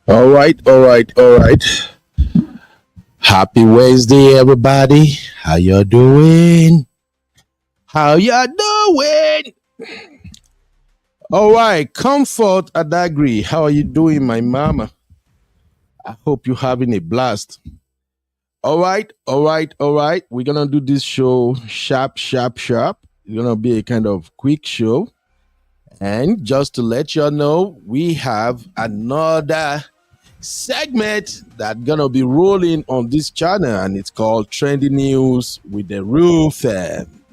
All right. Happy Wednesday, everybody. How you doing? How you doing? All right, Comfort Adagri. How are you doing, my mama? I hope you're having a blast. All right. We're gonna do this show sharp. It's gonna be a kind of quick show. And just to let you all know, we have another segment that's gonna be rolling on this channel, and it's called Trendy News with the Real Fam.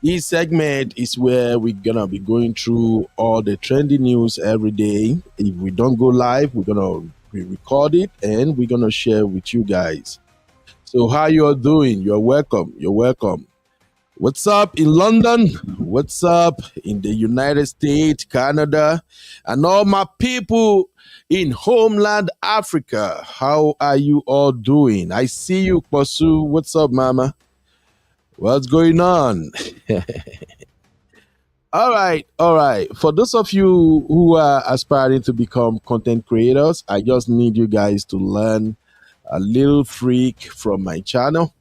This segment is where we're gonna be going through all the trendy news every day. If we don't go live, we're gonna re-record it and we're gonna share with you guys. So how you're doing? You're welcome. You're welcome. What's up in London? What's up in the United States, Canada, and all my people in homeland Africa? How are you all doing? I see you, Kwasu. What's up, Mama? What's going on? All right. For those of you who are aspiring to become content creators, I just need you guys to learn a little freak from my channel.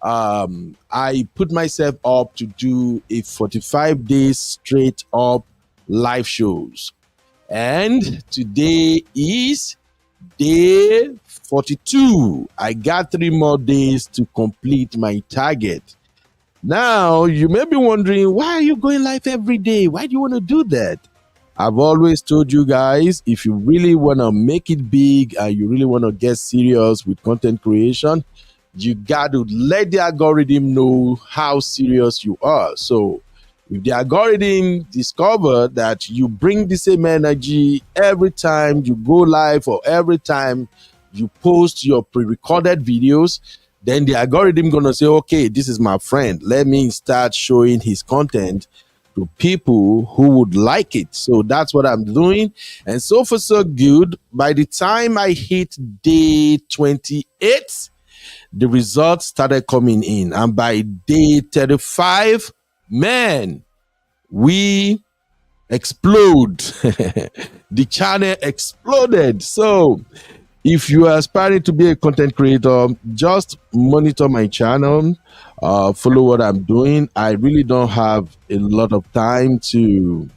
I put myself up to do a 45 days straight up live shows. And today is day 42. I got 3 more days to complete my target. Now, you may be wondering, why are you going live every day? Why do you want to do that? I've always told you guys, if you really want to make it big and you really want to get serious with content creation, you got to let the algorithm know how serious you are. So if the algorithm discover that you bring the same energy every time you go live or every time you post your pre-recorded videos, then the algorithm gonna say, okay, this is my friend. Let me start showing his content to people who would like it. So that's what I'm doing. And so far, so good. By the time I hit day 28, the results started coming in. And by day 35, man, we explode. The channel exploded. So if you are aspiring to be a content creator, just monitor my channel, follow what I'm doing. I really don't have a lot of time to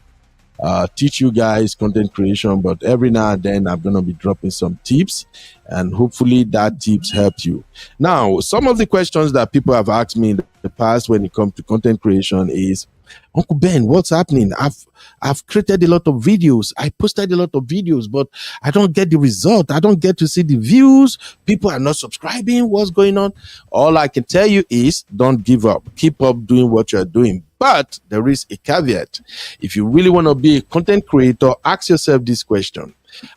teach you guys content creation, but every now and then I'm going to be dropping some tips, and hopefully that tips help you. Now, some of the questions that people have asked me in the past when it comes to content creation is, Uncle Ben, what's happening? I've created a lot of videos. I posted a lot of videos, but I don't get the result. I don't get to see the views. People are not subscribing. What's going on? All I can tell you is don't give up. Keep up doing what you're doing. But there is a caveat. If you really want to be a content creator, ask yourself this question.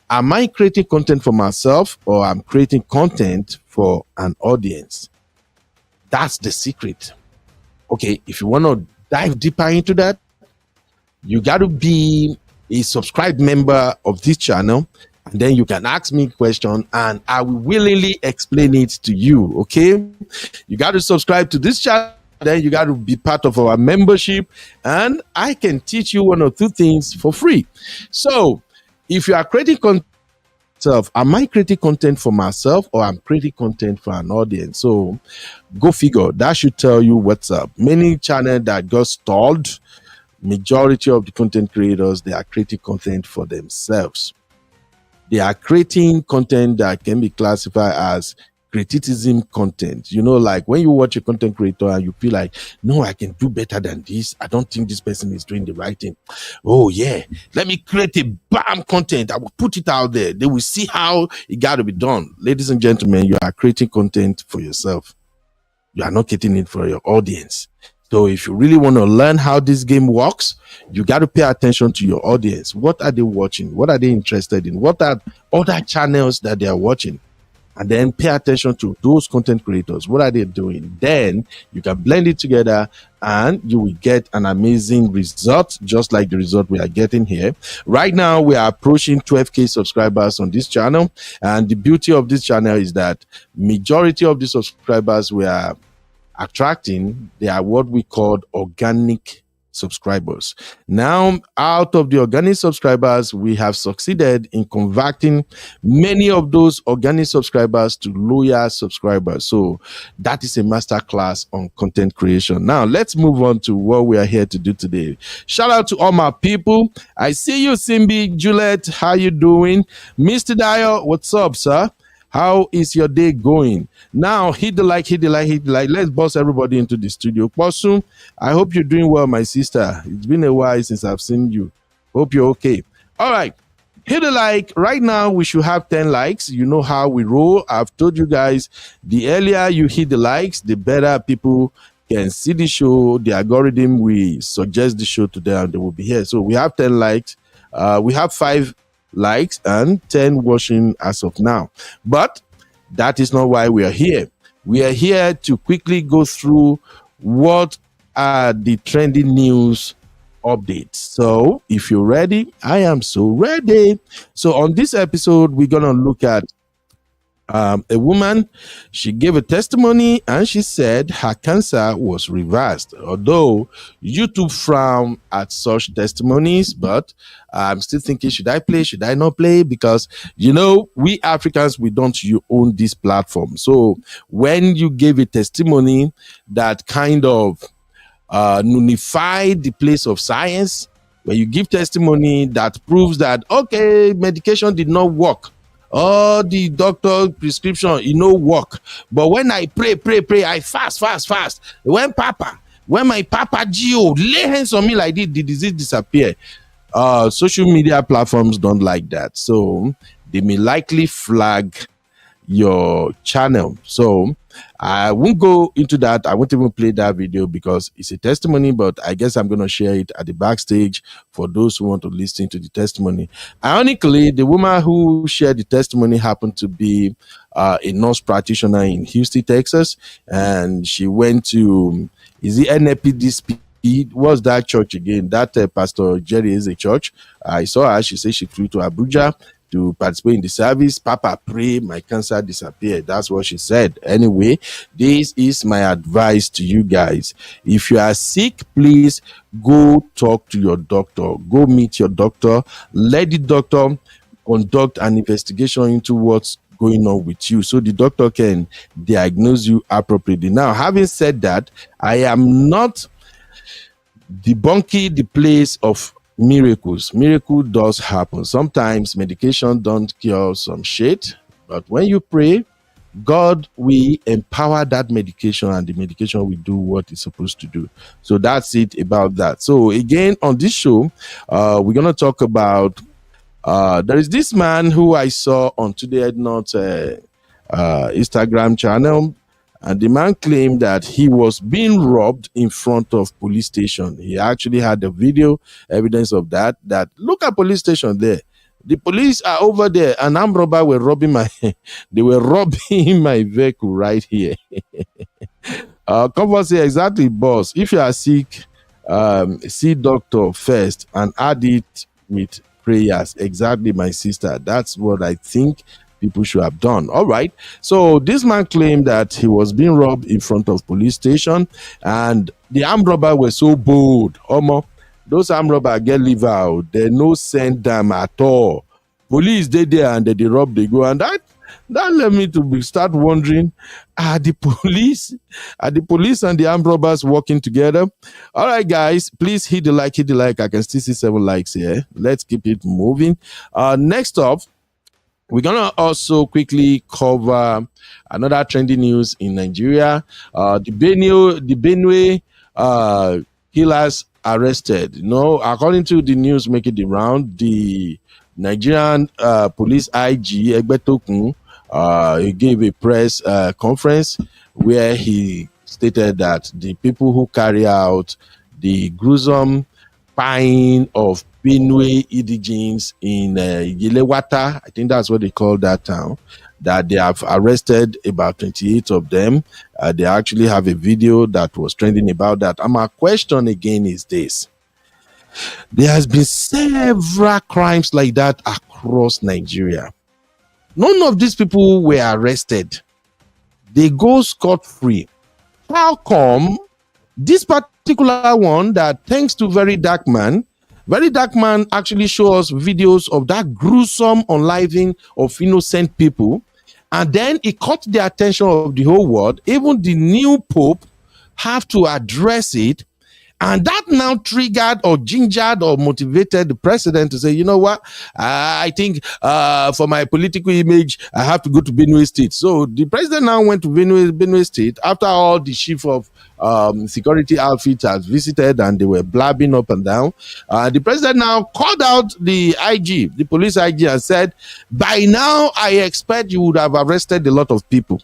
Am I creating content for myself, or I'm creating content for an audience? That's the secret. Okay, if you want to dive deeper into that, you got to be a subscribed member of this channel, and then you can ask me a question and I will willingly explain it to you. Okay, you got to subscribe to this channel, then you got to be part of our membership, and I can teach you one or two things for free. So if you are creating content, am I creating content for myself, or I'm creating content for an audience? So go figure. That should tell you what's up. Many channels that got stalled, majority of the content creators, they are creating content for themselves. They are creating content that can be classified as criticism content. You know, like when you watch a content creator and you feel like, no, I can do better than this. I don't think this person is doing the right thing. Oh yeah, let me create a bam content. I will put it out there. They will see how it got to be done. Ladies and gentlemen, you are creating content for yourself. You are not getting it for your audience. So if you really want to learn how this game works, you got to pay attention to your audience. What are they watching? What are they interested in? What are other channels that they are watching? And then pay attention to those content creators. What are they doing? Then you can blend it together and you will get an amazing result, just like the result we are getting here. Right now, we are approaching 12K subscribers on this channel. And the beauty of this channel is that majority of the subscribers we are attracting, they are what we call organic subscribers. Now, out of the organic subscribers, we have succeeded in converting many of those organic subscribers to loyal subscribers. So that is a masterclass on content creation. Now, let's move on to what we are here to do today. Shout out to all my people. I see you, Simbi, Juliet. How you doing? Mr. Dyer, what's up, sir? How is your day going? Now, hit the like, hit the like, hit the like. Let's boss everybody into the studio. Possum, I hope you're doing well, my sister. It's been a while since I've seen you. Hope you're okay. All right. Hit a like. Right now, we should have 10 likes. You know how we roll. I've told you guys, the earlier you hit the likes, the better people can see the show. The algorithm, we suggest the show to them, they will be here. So we have 10 likes. We have 5 likes and 10 watching as of now. But that is not why we are here. We are here to quickly go through what are the trending news updates. So if you're ready, I am so ready. So on this episode, we're going to look at a woman. She gave a testimony and she said her cancer was reversed. Although YouTube frown at such testimonies, but I'm still thinking, should I play? Should I not play? Because we Africans, we don't own this platform. So when you gave a testimony that kind of nullified the place of science, when you give testimony that proves that okay, medication did not work, all the doctor prescription, work. But when I pray, I fast. When my Papa Gio lay hands on me like this, the disease disappear. Social media platforms don't like that. So they may likely flag your channel. So I won't go into that. I won't even play that video because it's a testimony, but I guess I'm going to share it at the backstage for those who want to listen to the testimony. Ironically, the woman who shared the testimony happened to be a nurse practitioner in Houston, Texas, and she went to, is it NAPDSP? What's that church again? That Pastor Jerry is a church. I saw her. She said she flew to Abuja to participate in the service. Papa, pray, my cancer disappeared. That's what she said. Anyway, this is my advice to you guys. If you are sick, please go talk to your doctor. Go meet your doctor. Let the doctor conduct an investigation into what's going on with you so the doctor can diagnose you appropriately. Now, having said that, I am not debunking the place of miracles. Miracle does happen. Sometimes medication don't cure some shit, but when you pray, God will empower that medication and the medication will do what it's supposed to do. So that's it about that. So again, on this show, we're going to talk about there is this man who I saw on Today Not Instagram channel. And the man claimed that he was being robbed in front of police station. He actually had the video evidence of that look at police station there. The police are over there. An armed robber were robbing they were robbing my vehicle right here. Comfort say exactly, boss. If you are sick, see doctor first and add it with prayers. Exactly, my sister. That's what I think people should have done. All right. So this man claimed that he was being robbed in front of police station, and the armed robber were so bold. Those armed robbers get live out. They no send them at all. Police they there and they rob, they go, and that led me to start wondering: are the police and the armed robbers working together? All right, guys, please hit the like. I can still see 7 likes here. Let's keep it moving. Next up, we're gonna also quickly cover another trending news in Nigeria. The Benue killers arrested. According to the news making the round, the Nigerian police IG Egbetokun he gave a press conference where he stated that the people who carry out the gruesome spying of Benue indigenes in Yelewata, I think that's what they call that town, that they have arrested about 28 of them. They actually have a video that was trending about that. And my question again is this: there has been several crimes like that across Nigeria. None of these people were arrested. They go scot-free. How come this particular particular one that, thanks to Very Dark Man actually shows us videos of that gruesome unliving of innocent people. And then it caught the attention of the whole world. Even the new Pope have to address it. And that now triggered or gingered or motivated the president to say, you know what, I think for my political image, I have to go to Benue State. So the president now went to Benue State after all the chief of security outfits has visited and they were blabbing up and down. The president now called out the IG, the police IG, and said, by now, I expect you would have arrested a lot of people.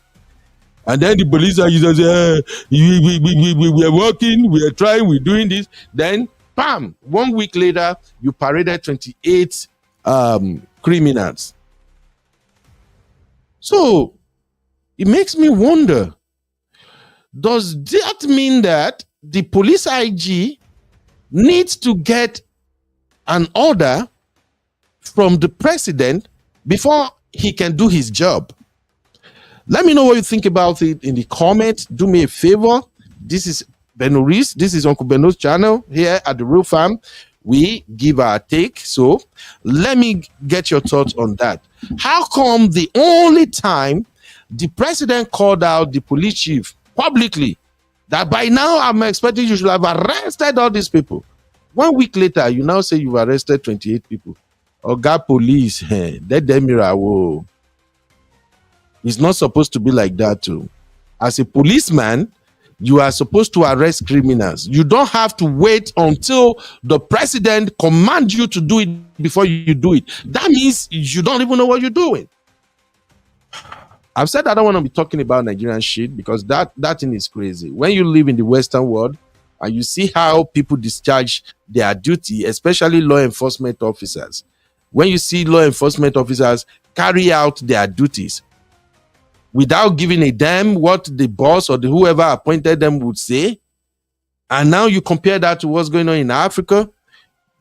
And then the police are saying, we are working, we are trying, we're doing this. Then, bam, 1 week later, you paraded 28 criminals. So, it makes me wonder, does that mean that the police IG needs to get an order from the president before he can do his job? Let me know what you think about it in the comments. Do me a favor. This is Beno Reese. This is Uncle Beno's channel here at The Real Farm. We give our take. So let me get your thoughts on that. How come the only time the president called out the police chief publicly that by now I'm expecting you should have arrested all these people? 1 week later, you now say you've arrested 28 people. Oga police, let them mirror. It's not supposed to be like that too. As a policeman, you are supposed to arrest criminals. You don't have to wait until the president commands you to do it before you do it. That means you don't even know what you're doing. I've said I don't want to be talking about Nigerian shit because that thing is crazy. When you live in the Western world and you see how people discharge their duty, especially law enforcement officers, when you see law enforcement officers carry out their duties without giving a damn what the boss or the whoever appointed them would say, and now you compare that to what's going on in Africa,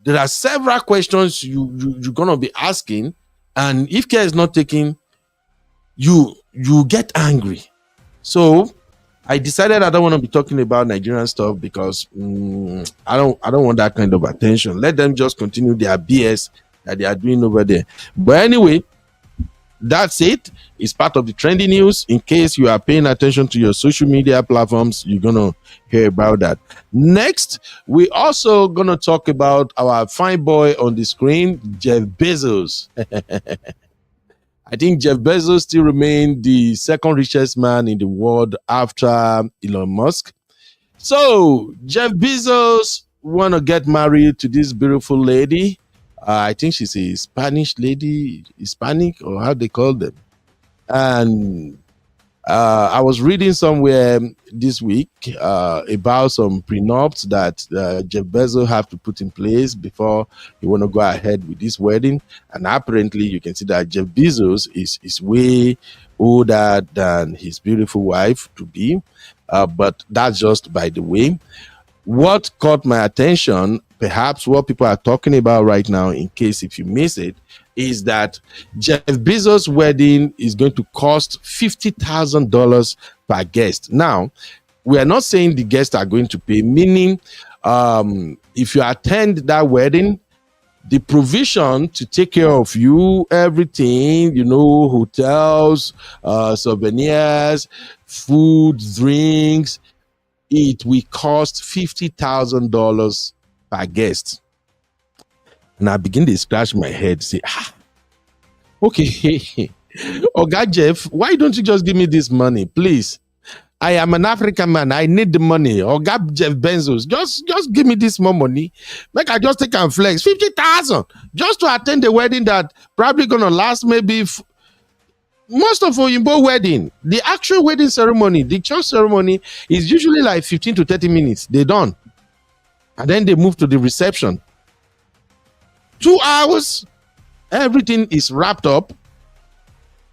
there are several questions you're going to be asking, and if care is not taken, you get angry. So I decided I don't want to be talking about Nigerian stuff because I don't want that kind of attention. Let them just continue their BS that they are doing over there. But anyway, that's it. It's part of the trending news. In case you are paying attention to your social media platforms, you're gonna hear about that. Next, we're also gonna talk about our fine boy on the screen, Jeff Bezos. I think Jeff Bezos still remains the second richest man in the world after Elon Musk. So Jeff Bezos wanna get married to this beautiful lady. I think she's a Spanish lady, Hispanic, or how they call them. And I was reading somewhere this week about some prenups that Jeff Bezos have to put in place before you want to go ahead with this wedding. And apparently you can see that Jeff Bezos is way older than his beautiful wife to be. But that's just by the way. What caught my attention, perhaps what people are talking about right now, in case if you miss it, is that Jeff Bezos' wedding is going to cost $50,000 per guest. Now, we are not saying the guests are going to pay, meaning if you attend that wedding, the provision to take care of you, everything, hotels, souvenirs, food, drinks, it will cost $50,000 per guest. And I begin to scratch my head, say, okay, Oga Jeff, why don't you just give me this money, please? I am an African man. I need the money. Oga Jeff Bezos, just give me this more money. Make I just take and flex 50,000 just to attend the wedding that probably gonna last maybe. Most of Oyinbo wedding, the actual wedding ceremony, the church ceremony is usually like 15 to 30 minutes. They're done. And then they move to the reception. 2 hours, everything is wrapped up.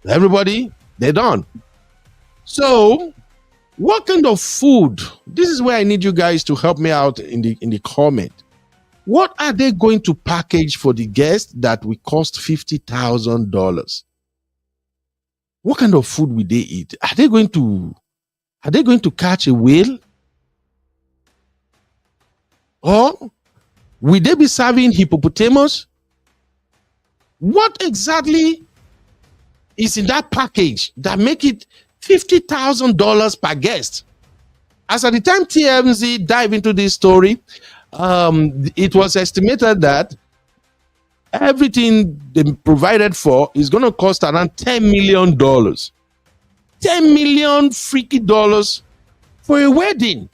Everybody, they're done. So, what kind of food? This is where I need you guys to help me out in the comment. What are they going to package for the guests that will cost $50,000? What kind of food will they eat? Are they going to catch a whale? Or will they be serving hippopotamus? What exactly is in that package that make it $50,000 per guest? As at the time TMZ dive into this story, it was estimated that everything they provided for is going to cost around $10 million. $10 million freaky dollars for a wedding.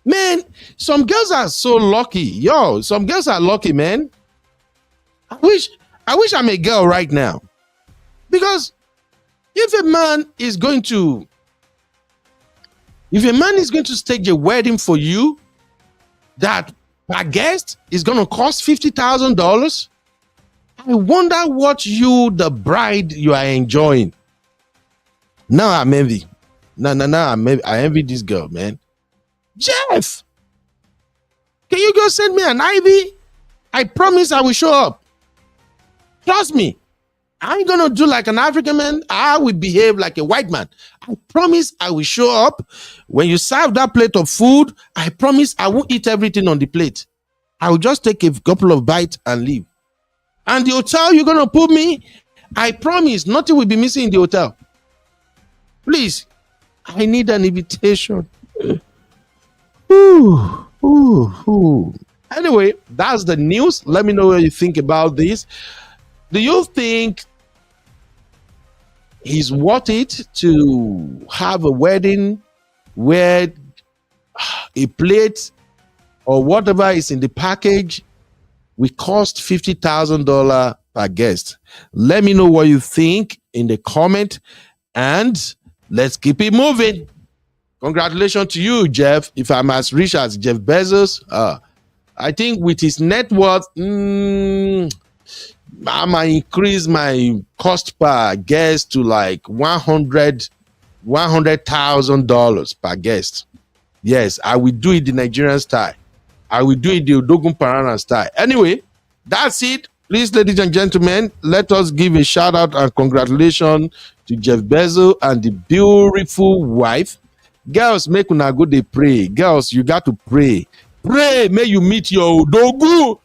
Man, some girls are so lucky. Yo, some girls are lucky, man. I wish I'm a girl right now. Because if a man is going to stage a wedding for you that per guest is going to cost $50,000, I wonder what you, the bride, you are enjoying. Now I'm envy. I envy this girl, man. Jeff, can you go send me an Ivy? I promise I will show up. Trust me. I ain't gonna do like an African man. I will behave like a white man. I promise I will show up. When you serve that plate of food, I promise I won't eat everything on the plate. I will just take a couple of bites and leave. And the hotel you're gonna put me, I promise nothing will be missing in the hotel. Please, I need an invitation. Anyway, that's the news. Let me know what you think about this. Do you think it's worth it to have a wedding where a plate or whatever is in the package will cost $50,000 per guest? Let me know what you think in the comment, and let's keep it moving. Congratulations to you, Jeff. If I'm as rich as Jeff Bezos, I think with his net worth, I might increase my cost per guest to like $100,000 per guest. Yes, I will do it the Nigerian style. I will do it the Odogun Parana style. Anyway, that's it. Please, ladies and gentlemen, let us give a shout out and congratulations to Jeff Bezos and the beautiful wife. Girls, make una go dey pray. Girls, you got to pray. Pray, may you meet your Odogu.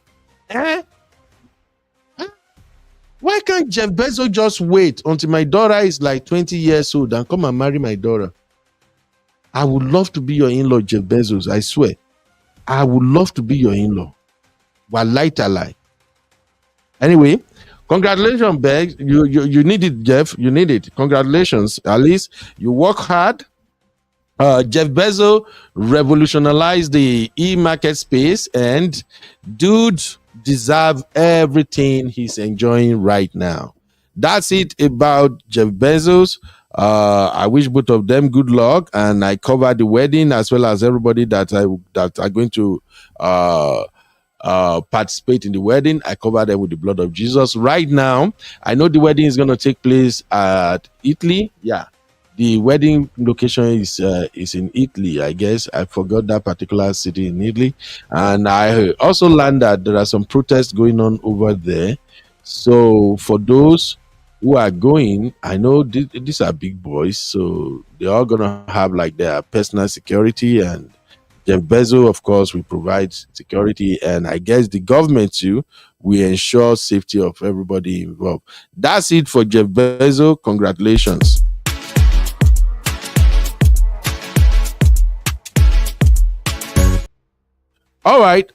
Why can't Jeff Bezos just wait until my daughter is like 20 years old and come and marry my daughter? I would love to be your in-law, Jeff Bezos. I swear. I would love to be your in-law. Wallahi talai. Anyway, congratulations, Beg. You need it, Jeff. You need it. Congratulations. At least you work hard. Jeff Bezos revolutionized the e-market space, and dude deserve everything he's enjoying right now. That's it about Jeff Bezos. I wish both of them good luck, and I covered the wedding as well as everybody that are going to participate in the wedding. I covered them with the blood of Jesus. Right now, I know the wedding is going to take place at Italy. Yeah, the wedding location is in Italy, I guess. I forgot that particular city in Italy. And I also learned that there are some protests going on over there. So for those who are going, I know these are big boys, so they're all going to have like their personal security, and Jeff Bezos, of course, will provide security, and I guess the government too will ensure safety of everybody involved. That's it for Jeff Bezos. Congratulations. All right.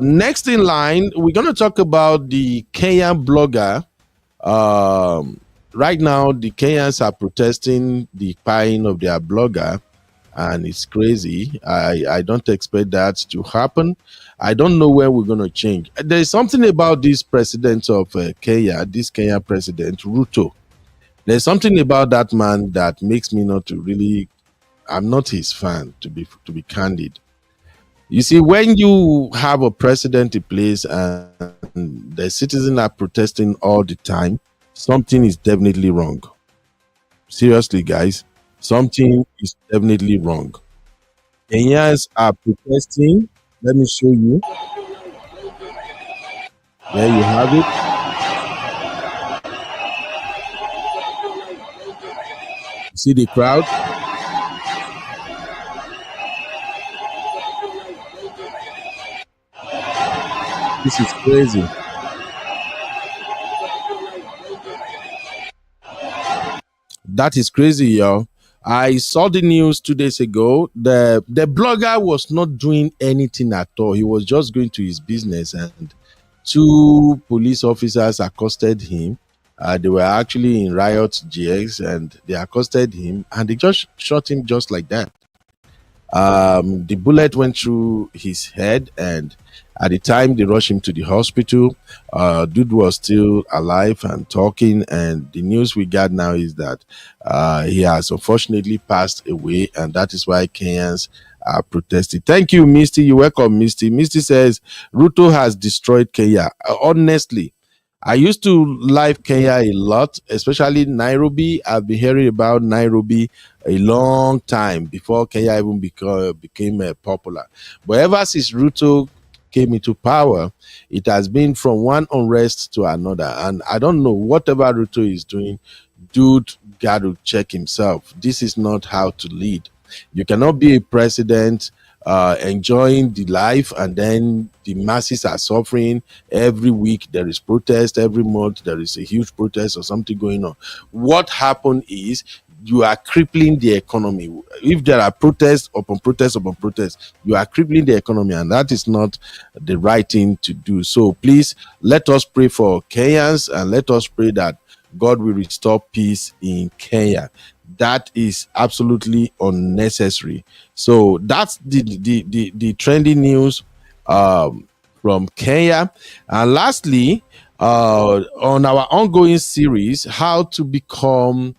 Next in line, we're going to talk about the Kenyan blogger. Right now, the Kenyans are protesting the firing of their blogger, and it's crazy. I don't expect that to happen. I don't know where we're going to change. There's something about this president of Kenya, this Kenya president, Ruto. There's something about that man that makes me not to really, I'm not his fan, to be candid. You see, when you have a president in place and the citizens are protesting all the time, something is definitely wrong. Seriously, guys, something is definitely wrong. Kenyans are protesting. Let me show you. There you have it. See the crowd? This is crazy. That is crazy, yo. I saw the news 2 days ago. The blogger was not doing anything at all. He was just going to his business, and two police officers accosted him. They were actually in riot GX, and they accosted him, and they just shot him just like that. The bullet went through his head, and at the time they rushed him to the hospital, dude was still alive and talking. And the news we got now is that he has unfortunately passed away, and that is why Kenyans are protesting. Thank you, Misty. You're welcome, Misty. Misty says Ruto has destroyed Kenya. Honestly, I used to live Kenya a lot, especially Nairobi. I've been hearing about Nairobi a long time before Kenya even became popular. But ever since Ruto came into power, it has been from one unrest to another. And I don't know, whatever Ruto is doing, dude got to check himself. This is not how to lead. You cannot be a president enjoying the life, and then the masses are suffering. Every week there is protest, every month there is a huge protest or something going on. What happened is you are crippling the economy. If there are protests upon protests upon protests, you are crippling the economy, and that is not the right thing to do. So please, let us pray for Kenyans, and let us pray that God will restore peace in Kenya. That is absolutely unnecessary. So that's the trending news from Kenya. And lastly, on our ongoing series, how to become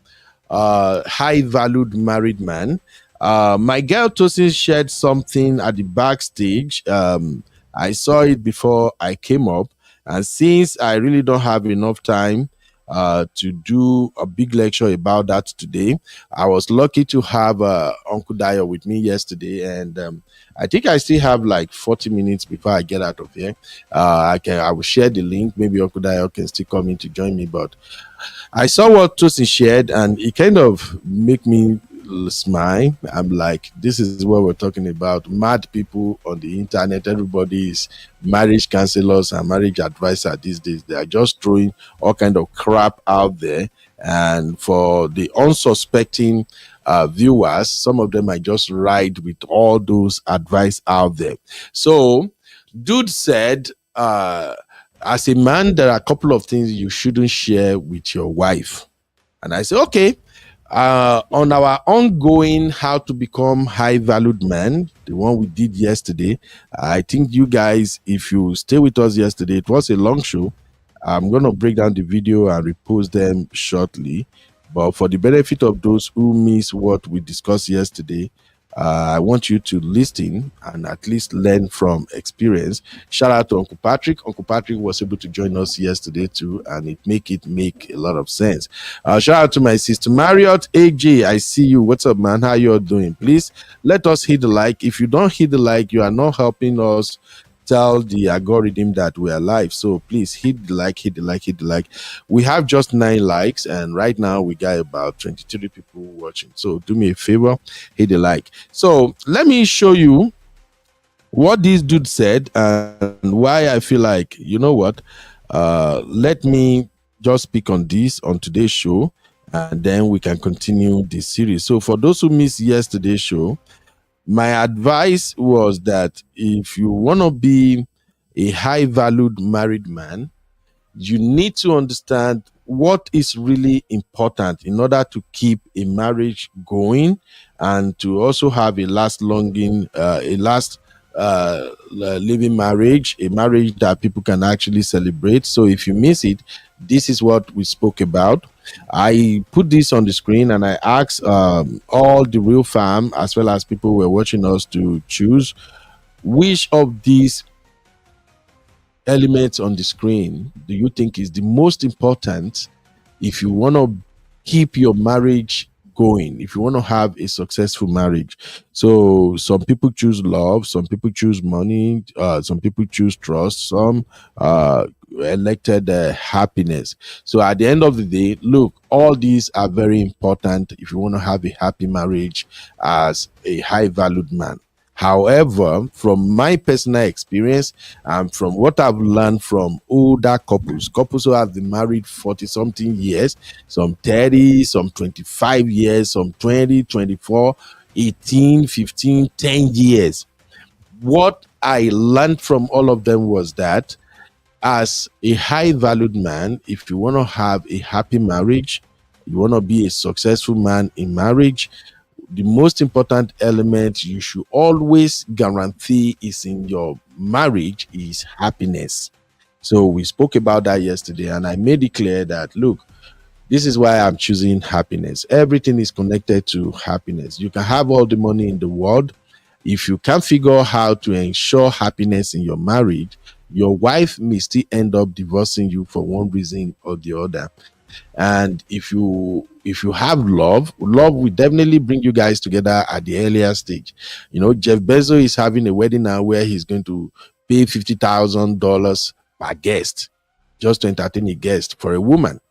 high valued married man. My girl Tosin shared something at the backstage. I saw it before I came up, and since I really don't have enough time to do a big lecture about that today, I was lucky to have Uncle Dio with me yesterday, and I think I still have like 40 minutes before I get out of here. I will share the link. Maybe Uncle Dio can still come in to join me, but I saw what Tosin shared, and it kind of make me smile. I'm like, this is what we're talking about. Mad people on the internet. Everybody is marriage counselors and marriage advisor these days. They are just throwing all kind of crap out there. And for the unsuspecting viewers, some of them might just ride with all those advice out there. So, dude said, as a man, there are a couple of things you shouldn't share with your wife. And I said, okay. On our ongoing how to become high valued man, the one we did yesterday, I think you guys, if you stay with us yesterday, it was a long show. I'm going to break down the video and repost them shortly. But for the benefit of those who miss what we discussed yesterday, I want you to listen and at least learn from experience. Shout out to Uncle Patrick. Uncle Patrick was able to join us yesterday too, and it make a lot of sense. Shout out to my sister Marriott AJ. I see you. What's up, man? How you all doing? Please let us hit the like. If you don't hit the like, you are not helping us tell the algorithm that we are live. So please hit the like, hit the like, hit the like. We have just 9 likes, and right now we got about 23 people watching. So do me a favor, hit the like. So let me show you what this dude said and why I feel like, you know what, let me just speak on this on today's show, and then we can continue this series. So for those who missed yesterday's show, my advice was that if you want to be a high valued married man, you need to understand what is really important in order to keep a marriage going and to also have a last living marriage, a marriage that people can actually celebrate. So if you miss it, this is what we spoke about. I put this on the screen and I asked all the real fam as well as people who were watching us to choose which of these elements on the screen do you think is the most important if you want to keep your marriage going, if you want to have a successful marriage. So some people choose love, some people choose money, some people choose trust, some elected happiness. So at the end of the day, look, all these are very important if you want to have a happy marriage as a high valued man. However, from my personal experience and from what I've learned from older couples who have been married 40 something years, some 30, some 25 years, some 20, 24, 18, 15, 10 years, what I learned from all of them was that as a high valued man, if you want to have a happy marriage, you want to be a successful man in marriage, the most important element you should always guarantee is in your marriage is happiness. So we spoke about that yesterday, and I made it clear that look, this is why I'm choosing happiness. Everything is connected to happiness. You can have all the money in the world. If you can't figure out how to ensure happiness in your marriage, your wife may still end up divorcing you for one reason or the other. And if you have love will definitely bring you guys together at the earlier stage. Jeff Bezos is having a wedding now where he's going to pay $50,000 per guest just to entertain a guest for a woman.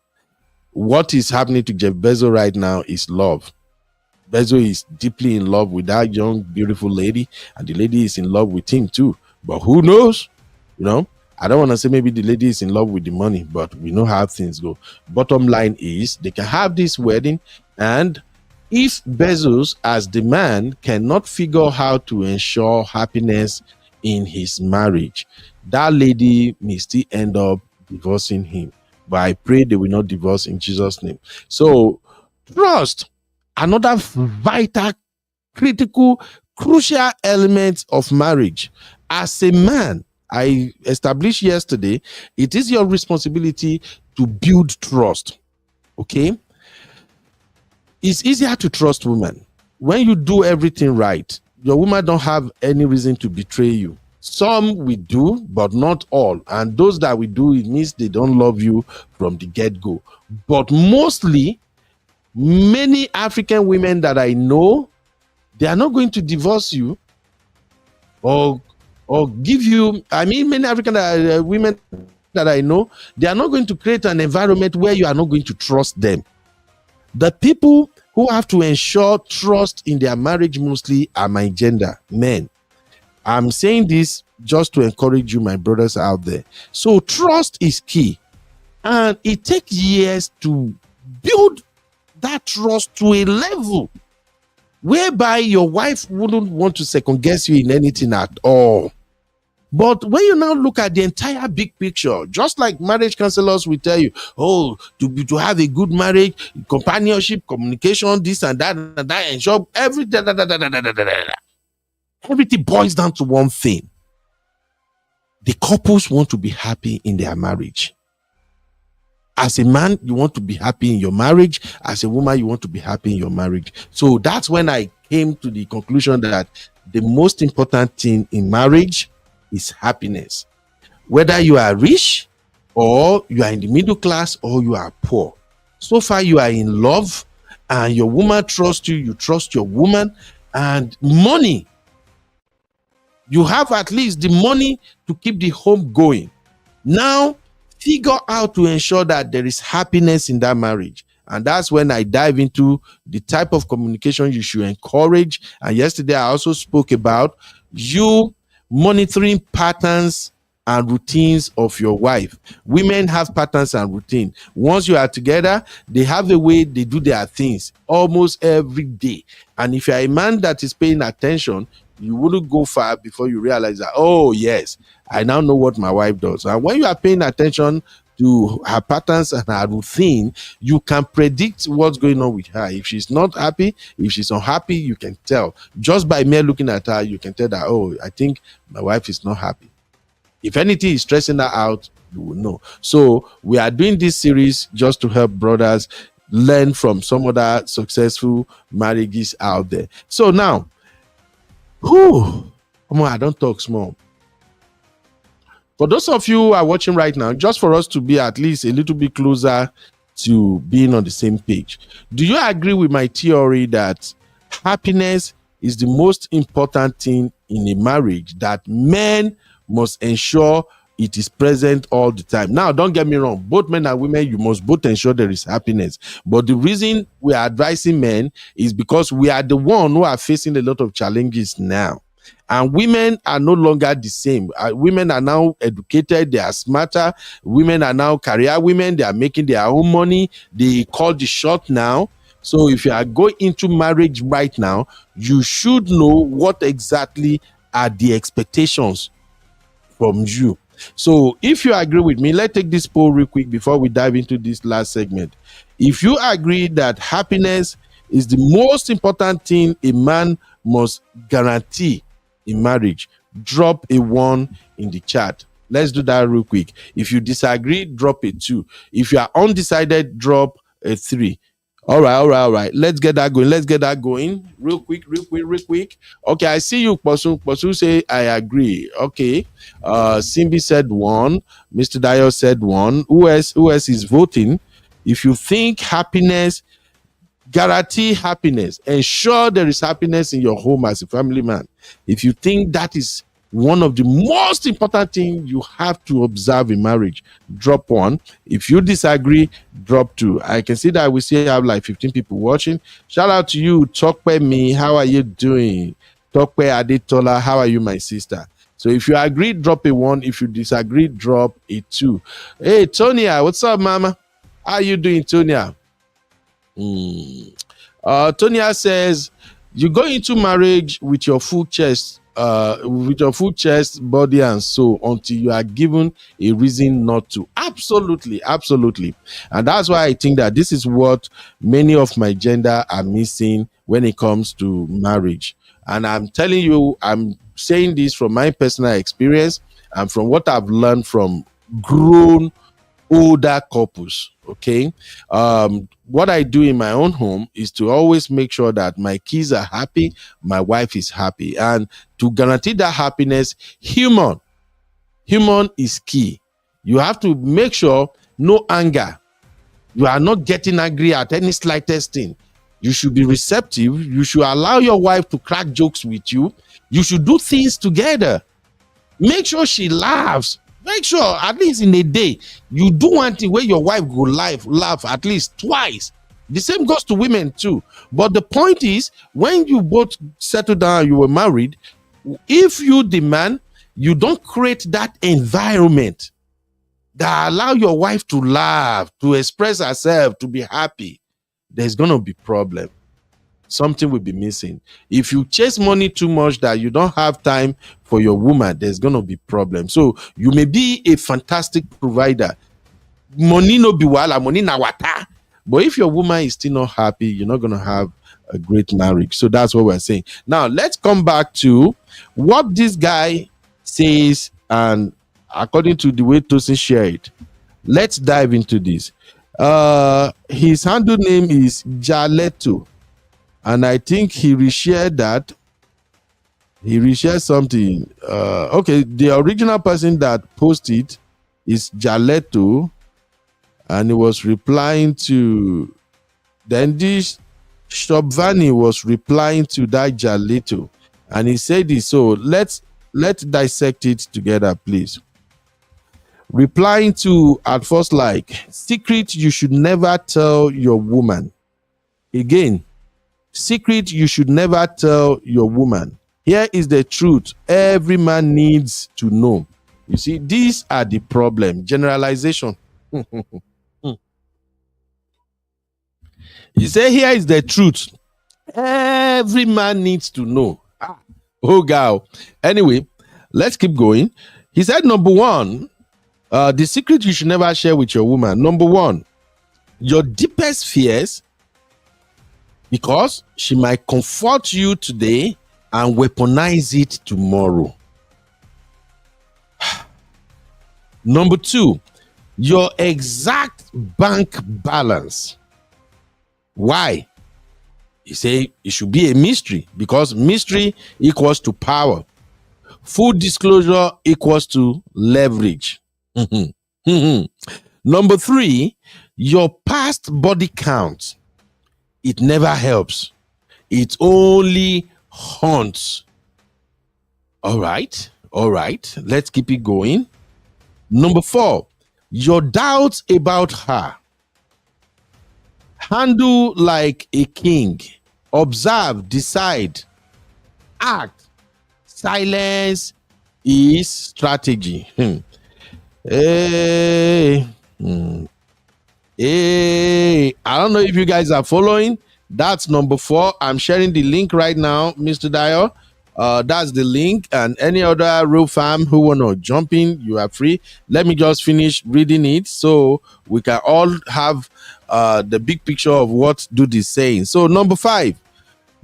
What is happening to Jeff Bezos right now is love. Bezos is deeply in love with that young, beautiful lady, and the lady is in love with him too. But who knows? I don't want to say maybe the lady is in love with the money, but we know how things go. Bottom line is they can have this wedding, and if Bezos, as the man, cannot figure out how to ensure happiness in his marriage, that lady may still end up divorcing him. But I pray they will not divorce in Jesus' name. So, trust, another vital, critical, crucial element of marriage. As a man, I established yesterday, it is your responsibility to build trust. Okay? It's easier to trust women. When you do everything right, your woman don't have any reason to betray you. Some we do, but not all. And those that we do, it means they don't love you from the get-go. But mostly, many African women that I know, they are not going to divorce you or give you, many African women that I know, they are not going to create an environment where you are not going to trust them. The people who have to ensure trust in their marriage mostly are my gender, men. I'm saying this just to encourage you, my brothers out there. So trust is key. And it takes years to build that trust to a level whereby your wife wouldn't want to second guess you in anything at all. But when you now look at the entire big picture, just like marriage counselors will tell you, to have a good marriage, companionship, communication, this and that, ensure everything boils down to one thing. The couples want to be happy in their marriage. As a man, you want to be happy in your marriage. As a woman, you want to be happy in your marriage. So that's when I came to the conclusion that the most important thing in marriage is happiness. Whether you are rich or you are in the middle class or you are poor. So far you are in love and your woman trusts you, you trust your woman, and money. You have at least the money to keep the home going. Now, figure out to ensure that there is happiness in that marriage. And that's when I dive into the type of communication you should encourage. And yesterday, I also spoke about you monitoring patterns and routines of your wife. Women have patterns and routine. Once you are together, they have the way they do their things almost every day. And if you're a man that is paying attention, you wouldn't go far before you realize that, oh yes, I now know what my wife does. And when you are paying attention to her patterns and her routine, you can predict what's going on with her. If she's not happy, if she's unhappy, you can tell. Just by mere looking at her, you can tell that, oh, I think my wife is not happy. If anything is stressing her out, you will know. So we are doing this series just to help brothers learn from some other successful marriages out there. So now, I don't talk small. For those of you who are watching right now, just for us to be at least a little bit closer to being on the same page, do you agree with my theory that happiness is the most important thing in a marriage, that men must ensure it is present all the time? Now, don't get me wrong, both men and women, you must both ensure there is happiness. But the reason we are advising men is because we are the one who are facing a lot of challenges now. And women are no longer the same. Women are now educated, they are smarter. Women are now career women, they are making their own money. They call the shot now. So if you are going into marriage right now, you should know what exactly are the expectations from you. So if you agree with me, let's take this poll real quick before we dive into this last segment. If you agree that happiness is the most important thing a man must guarantee in marriage, drop a 1 in the chat. Let's do that real quick. If you disagree, drop a 2. If you are undecided, drop a 3. All right. Let's get that going. Real quick. Okay, I see you, Posu say, I agree. Okay. Simbi said 1. Mr. Dio said 1. Who else is voting? If you think happiness, guarantee happiness, ensure there is happiness in your home as a family man. If you think that is one of the most important things you have to observe in marriage, drop 1. If you disagree, drop 2. I can see that we still have like 15 people watching. Shout out to you, Tokpe Me. How are you doing? Tokpe Adetola, how are you, my sister? So if you agree, drop a 1. If you disagree, drop a 2. Hey, Tonya, what's up, mama? How are you doing, Tonya? Tonya says, you go into marriage with your full chest, body and soul until you are given a reason not to. Absolutely. And that's why I think that this is what many of my gender are missing when it comes to marriage. And I'm telling you, I'm saying this from my personal experience and from what I've learned from grown older couples. Okay, what I do in my own home is to always make sure that my kids are happy, my wife is happy, and to guarantee that happiness, human is key. You have to make sure no anger. You are not getting angry at any slightest thing. You should be receptive. You should allow your wife to crack jokes with you. You should do things together. Make sure she laughs. Make sure at least in a day you do one thing where your wife go laugh at least twice. The same goes to women too. But the point is, when you both settle down, you were married, if you demand, you don't create that environment that allow your wife to laugh, to express herself, to be happy, there's gonna be problem. Something will be missing. If you chase money too much that you don't have time for your woman, there's gonna be problem. So you may be a fantastic provider. Money no be wala, money na wata. But if your woman is still not happy, you're not gonna have a great marriage. So that's what we're saying. Now let's come back to what this guy says, and according to the way Tosin shared, let's dive into this. His handle name is Jaleto. And I think he reshared that. He reshared something. Okay, the original person that posted is Jaleto, and he was replying to. Then this Shobvani was replying to that Jaleto, and he said this. So let's dissect it together, please. Replying to at first, like, secret you should never tell your woman. Again. Secret you should never tell your woman. Here is the truth every man needs to know. You see, these are the problem. Generalization. You say, here is the truth every man needs to know. Oh, girl. Anyway, let's keep going. He said, number 1, the secret you should never share with your woman. Number 1, your deepest fears, because she might comfort you today and weaponize it tomorrow. Number 2, your exact bank balance. Why? You say it should be a mystery, because mystery equals to power. Full disclosure equals to leverage. Number 3, your past body count. It never helps. It only haunts. All right. Let's keep it going. Number 4, your doubts about her. Handle like a king. Observe, decide, act, Silence is strategy. Hey, hey, I don't know if you guys are following. That's number 4. I'm sharing the link right now, Mr. Dio. That's the link, and any other real fam who wanna jump in, you are free. Let me just finish reading it so we can all have the big picture of what dude is saying. So number 5,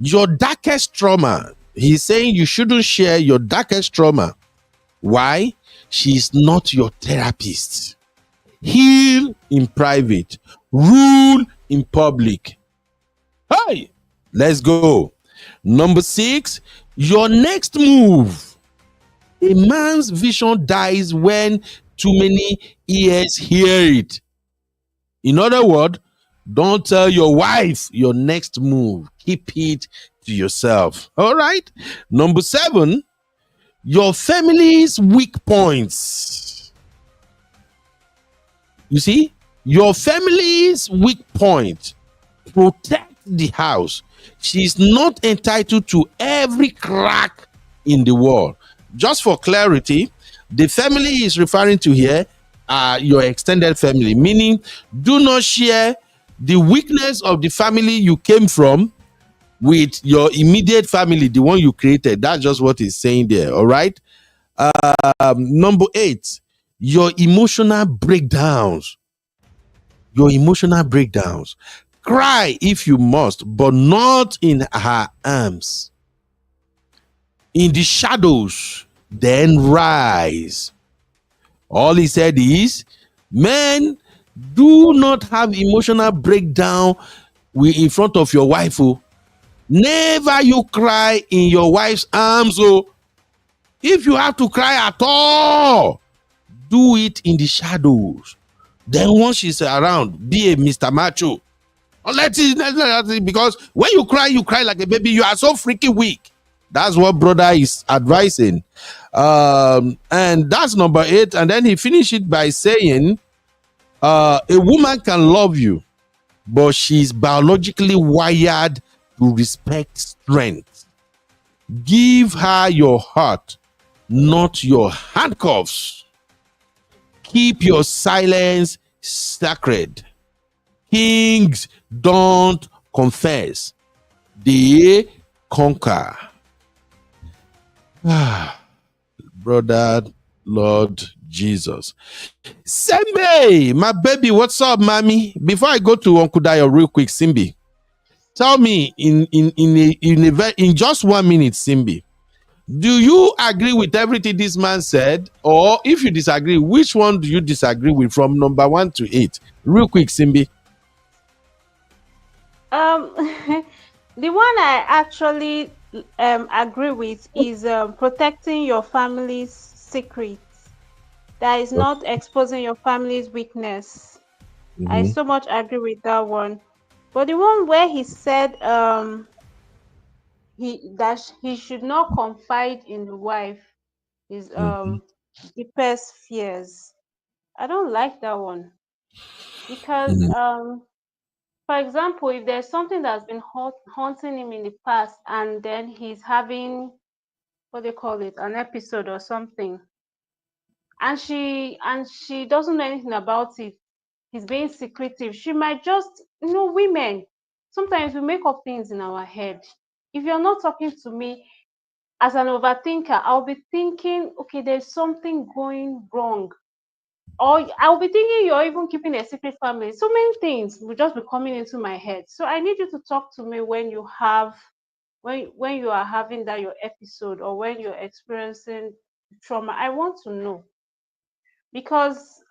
your darkest trauma. He's saying you shouldn't share your darkest trauma. Why? She's not your therapist. Heal in private, rule in public. Hey, let's go. Number 6, your next move. A man's vision dies when too many ears hear it. In other words, don't tell your wife your next move. Keep it to yourself. All right. Number 7, your family's weak points. You see, your family's weak point. Protect the house. She's not entitled to every crack in the wall. Just for clarity, the family is referring to here your extended family, meaning do not share the weakness of the family you came from with your immediate family, the one you created. That's just what he's saying there. All right. Number 8, your emotional breakdowns. Your emotional breakdowns. Cry if you must, but not in her arms. In the shadows, then rise. All he said is, men, do not have emotional breakdown in front of your wife. Oh. Never you cry in your wife's arms. Oh. If you have to cry at all, do it in the shadows. Then once she's around, be a Mr. Macho. Let it, because when you cry like a baby. You are so freaking weak. That's what brother is advising. And that's number 8. And then he finished it by saying, a woman can love you, but she's biologically wired to respect strength. Give her your heart, not your handcuffs. Keep your silence sacred. Kings don't confess, they conquer. Brother, Lord Jesus. Sembe, my baby, what's up, mommy? Before I go to Uncle Dio real quick, Simbi, tell me in just 1 minute, Simbi, do you agree with everything this man said? Or if you disagree, which one do you disagree with from number 1 to 8? Real quick, Simbi. The one I actually agree with is protecting your family's secrets. That is not exposing your family's weakness. I so much agree with that one. But the one where he said he should not confide in the wife his deepest fears. I don't like that one because for example, if there's something that's been haunting him in the past and then he's having what they call it, an episode or something, and she doesn't know anything about it, he's being secretive, she might just, women, sometimes we make up things in our head. If you're not talking to me, as an overthinker, I'll be thinking, okay, there's something going wrong. Or I'll be thinking you're even keeping a secret family. So many things will just be coming into my head. So I need you to talk to me when you have when you are having that your episode or when you're experiencing trauma. I want to know. Because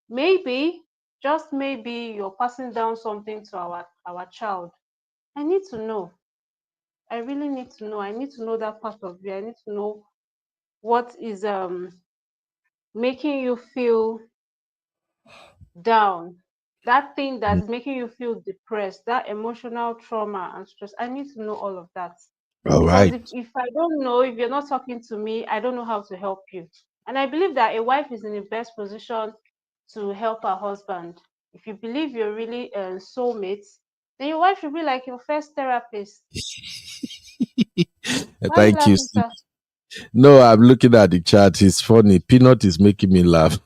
maybe, just maybe, you're passing down something to our child. I need to know. I really need to know. I need to know that part of you. I need to know what is making you feel down, that thing that's making you feel depressed, that emotional trauma and stress. I need to know all of that. All Because right. if I don't know, if you're not talking to me, I don't know how to help you. And I believe that a wife is in the best position to help her husband. If you believe you're really soulmates, then your wife should be like your first therapist. Why are you Thank you. laughing, sir? No, I'm looking at the chat. It's funny. Peanut is making me laugh.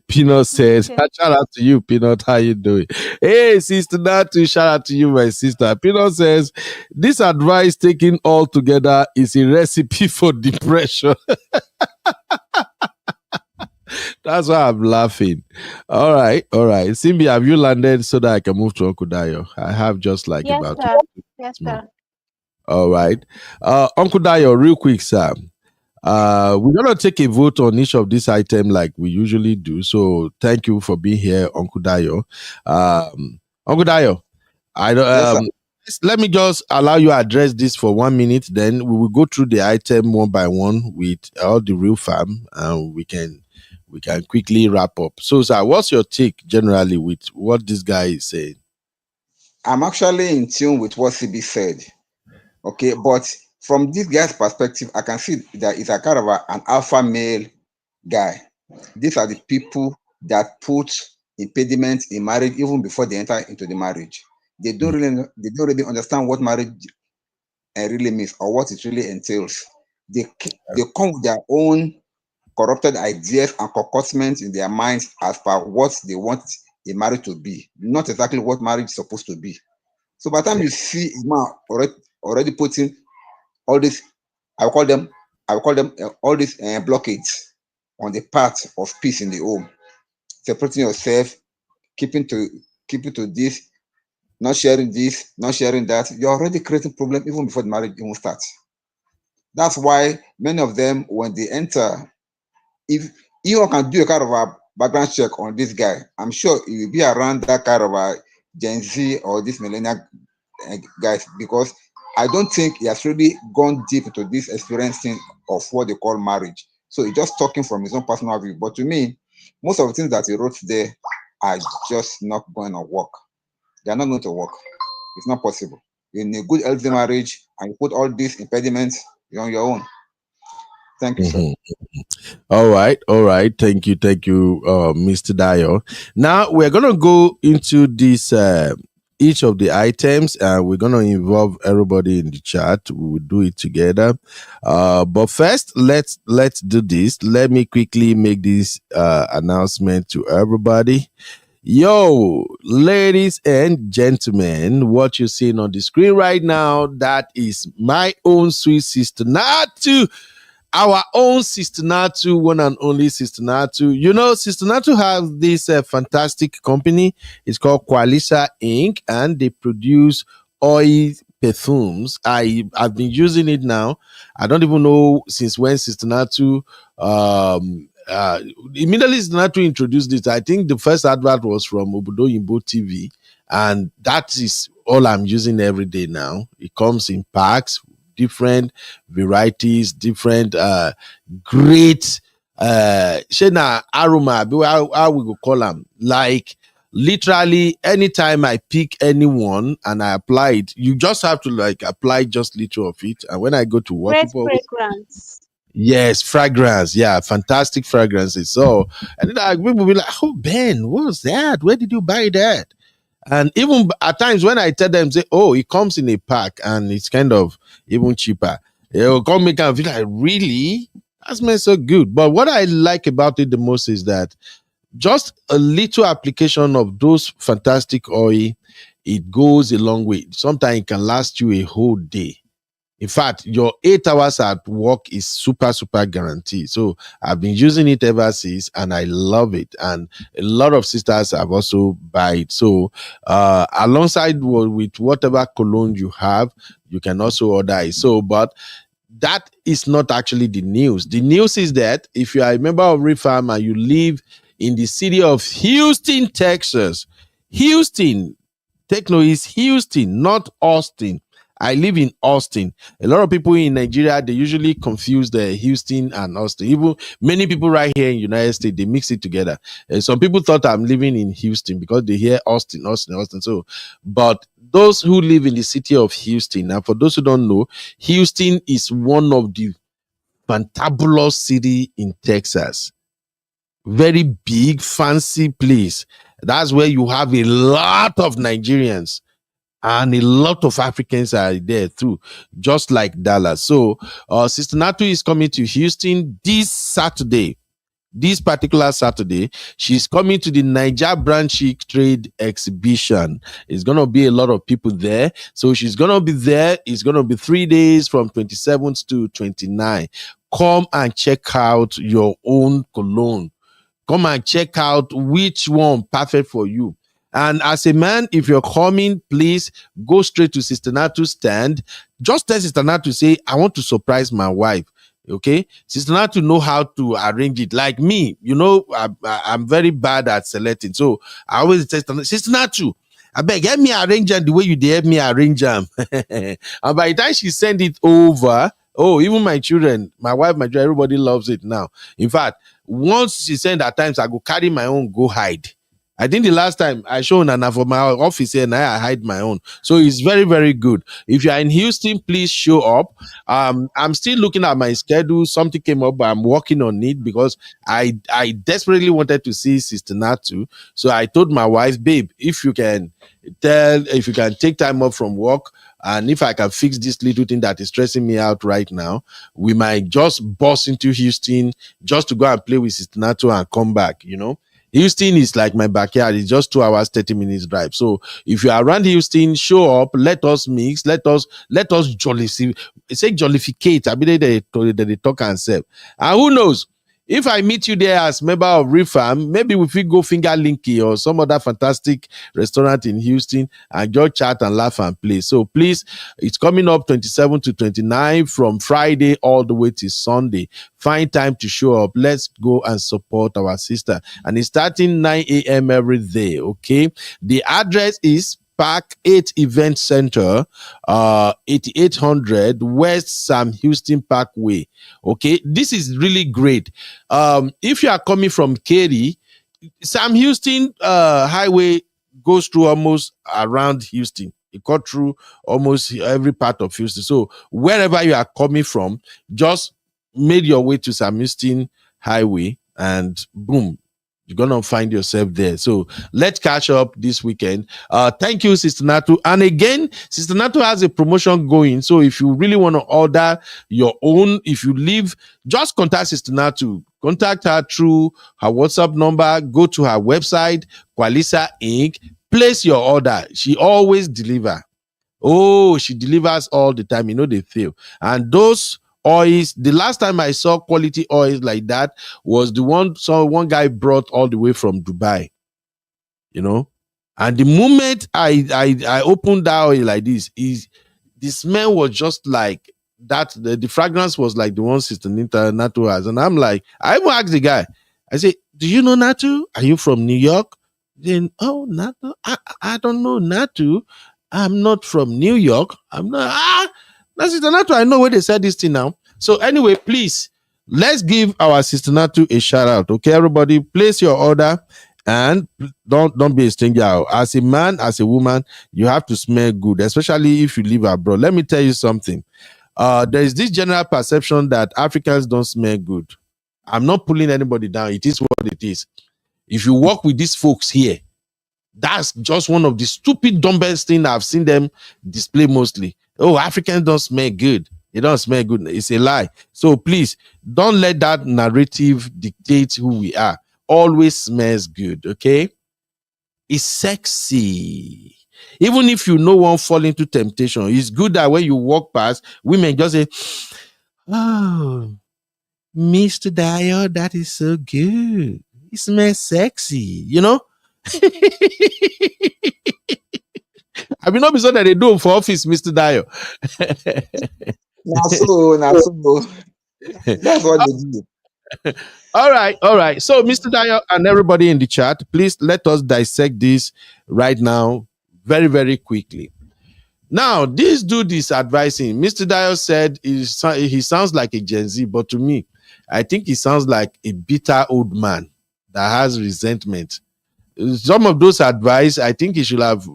Peanut says, Okay. shout out to you, Peanut. How you doing? Hey, sister Natu, shout out to you, my sister. Peanut says, this advice taken all together is a recipe for depression. That's why I'm laughing. All right, all right. Simbi, have you landed so that I can move to Uncle Dayo? I have just like Yes, about 2 sir. Yes, minutes more. sir. All right. Uncle Dayo, real quick, sir. We're gonna take a vote on each of these items like we usually do. So thank you for being here, Uncle Dayo. Uncle Dayo, I don't Yes, sir. let me just allow you to address this for 1 minute. Then we will go through the item one by one with all the real fam, and we can quickly wrap up. So, sir, what's your take generally with what this guy is saying? I'm actually in tune with what CB said. Okay, but from this guy's perspective, I can see that it's a kind of an alpha male guy. These are the people that put impediments in marriage even before they enter into the marriage. They don't really understand what marriage really means or what it really entails. They come with their own corrupted ideas and concoctions in their minds as per what they want a marriage to be, not exactly what marriage is supposed to be. So by the time you see a man already putting all this, I will call them, all these blockades on the path of peace in the home, separating yourself, keeping to keeping to this, not sharing that. You're already creating problem even before the marriage even starts. That's why many of them, when they enter, if you can do a kind of a background check on this guy, I'm sure he will be around that kind of a Gen Z or this millennial guys, because I don't think he has really gone deep into this experiencing of what they call marriage. So he's just talking from his own personal view. But to me, most of the things that he wrote there are just not going to work. They are not going to work. It's not possible. In a good healthy marriage, and you put all these impediments, you're on your own. Thank you, sir. Mhm. All right. Thank you, Mr. Dio. Now we're gonna go into this each of the items, and we're gonna involve everybody in the chat. We will do it together. But first, let's do this. Let me quickly make this announcement to everybody. Yo, ladies and gentlemen, what you're seeing on the screen right now, that is my own sweet sister Natu, our own Sister Natu, one and only Sister Natu. You know, Sister Natu has this fantastic company. It's called Qualisa Inc. and they produce oil perfumes. I've been using it now. I don't even know since when Sister Natu immediately Sister Natu introduced this. I think the first advert was from Obodo Yimbo TV, and that is all I'm using every day now. It comes in packs, different varieties, different great shena aroma, how we go call them, like literally anytime I pick anyone and I apply it, you just have to like apply just little of it, and when I go to work, Great people always, fragrance. yes, fragrance, yeah, fantastic fragrances. So and then people be like, oh Ben, what's that, where did you buy that? And even at times when I tell them, say, oh, it comes in a pack and it's kind of even cheaper, they'll come make and feel like, really? That smells so good. But what I like about it the most is that just a little application of those fantastic oil, it goes a long way. Sometimes it can last you a whole day. In fact, your 8 hours at work is super, super guaranteed. So I've been using it ever since and I love it. And a lot of sisters have also buy it. So alongside with whatever cologne you have, you can also order it. So, but that is not actually the news. The news is that if you are a member of Refam and you live in the city of Houston, Texas, Houston, Techno is Houston, not Austin. I live in Austin. A lot of people in Nigeria, they usually confuse the Houston and Austin. Even many people right here in United States, they mix it together. And some people thought I'm living in Houston because they hear Austin, Austin, Austin. So, but those who live in the city of Houston, and for those who don't know, Houston is one of the fantabulous city in Texas. Very big, fancy place. That's where you have a lot of Nigerians. And a lot of Africans are there too, just like Dallas. So, Sister Natu is coming to Houston this Saturday. This particular Saturday, she's coming to the Niger Brand Chic Trade Exhibition. It's going to be a lot of people there. So she's going to be there. It's going to be 3 days from 27th to 29th. Come and check out your own cologne. Come and check out which one perfect for you. And as a man, if you're coming, please go straight to Sister Natu's stand. Just tell Sister Natu, say, I want to surprise my wife. Okay, Sister Natu know how to arrange it. Like me, you know, I'm very bad at selecting. So I always tell Sister Natu, I beg, help me arrange them the way you help me arrange them. And by the time she send it over, oh, even my children, my wife, my children, everybody loves it now. In fact, once she send at times, I go carry my own, go hide. I think the last time I showed Nana for my office here, and I hide my own. So it's very, very good. If you are in Houston, please show up. I'm still looking at my schedule. Something came up, but I'm working on it because I desperately wanted to see Sister Natu. So I told my wife, babe, if you can take time off from work, and if I can fix this little thing that is stressing me out right now, we might just bust into Houston just to go and play with Sister Natu and come back, you know. Houston is like my backyard. It's just 2 hours, 30 minutes drive. So if you are around Houston, show up. Let us mix. Let us jollificate. I mean, they talk and say. And who knows? If I meet you there as member of Refam, maybe we will go Finger Linky or some other fantastic restaurant in Houston and just chat and laugh and play. So please, it's coming up 27 to 29 from Friday all the way to Sunday. Find time to show up. Let's go and support our sister. And it's starting 9 a.m. every day, okay? The address is Park 8 Event Center, 8800 West Sam Houston Parkway. Okay, this is really great. If you are coming from Katy, Sam Houston Highway goes through almost around Houston. It cut through almost every part of Houston. So wherever you are coming from, just make your way to Sam Houston Highway and boom, you're gonna find yourself there. So let's catch up this weekend. Thank you, Sister Natu. And again, Sister Natu has a promotion going. So if you really want to order your own, if you live, just contact Sister Natu. Contact her through her WhatsApp number. Go to her website, Qualisa Inc. Place your order. She always delivers. Oh, she delivers all the time. You know, they fail. And those oils, the last time I saw quality oils like that was the one guy brought all the way from Dubai, you know. And the moment I opened that oil like this, the smell was just like that. The fragrance was like the one Sister Natu has. And I'm like, I even asked the guy, I say, do you know Natu? Are you from New York? Then, oh, Natu, I don't know Natu. I'm not from New York. I'm not. That's Sister Natu. I know where they said this thing now. So anyway, please, let's give our Sister Natu a shout out. Okay, everybody, place your order and don't be a stranger. As a man, as a woman, you have to smell good, especially if you live abroad. Let me tell you something. There is this general perception that Africans don't smell good. I'm not pulling anybody down. It is what it is. If you work with these folks here, that's just one of the stupid, dumbest things I've seen them display mostly. Oh, Africans don't smell good. They don't smell good. It's a lie. So please, don't let that narrative dictate who we are. Always smells good, okay? It's sexy. Even if you know one fall into temptation, it's good that when you walk past, women just say, oh, Mr. Dio, that is so good. It smells sexy, you know? I mean, not be so that they do for office, Mr. Dio. That's what they do. All right. So, Mr. Dio and everybody in the chat, please let us dissect this right now, very, very quickly. Now, this dude is advising. Mr. Dio said he sounds like a Gen Z, but to me, I think he sounds like a bitter old man that has resentment. Some of those advice, I think he should have.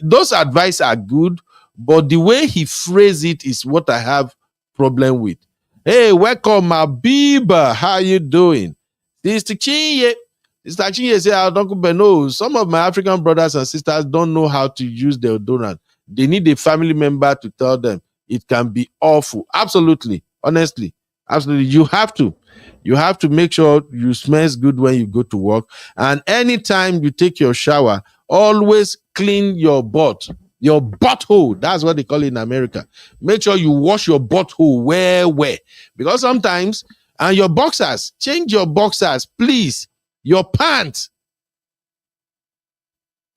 Those advice are good, but the way he phrased it is what I have problem with. Hey, welcome, Mabiba. How you doing? Sister Chinye. It's like she say, Uncle Ben, no, some of my African brothers and sisters don't know how to use deodorant. They need a family member to tell them. It can be awful. Absolutely. Honestly. Absolutely. You have to. You have to make sure you smell good when you go to work. And anytime you take your shower, always clean your butt. Your butthole. That's what they call it in America. Make sure you wash your butthole well. Because sometimes, and your boxers, change your boxers, please. Your pants.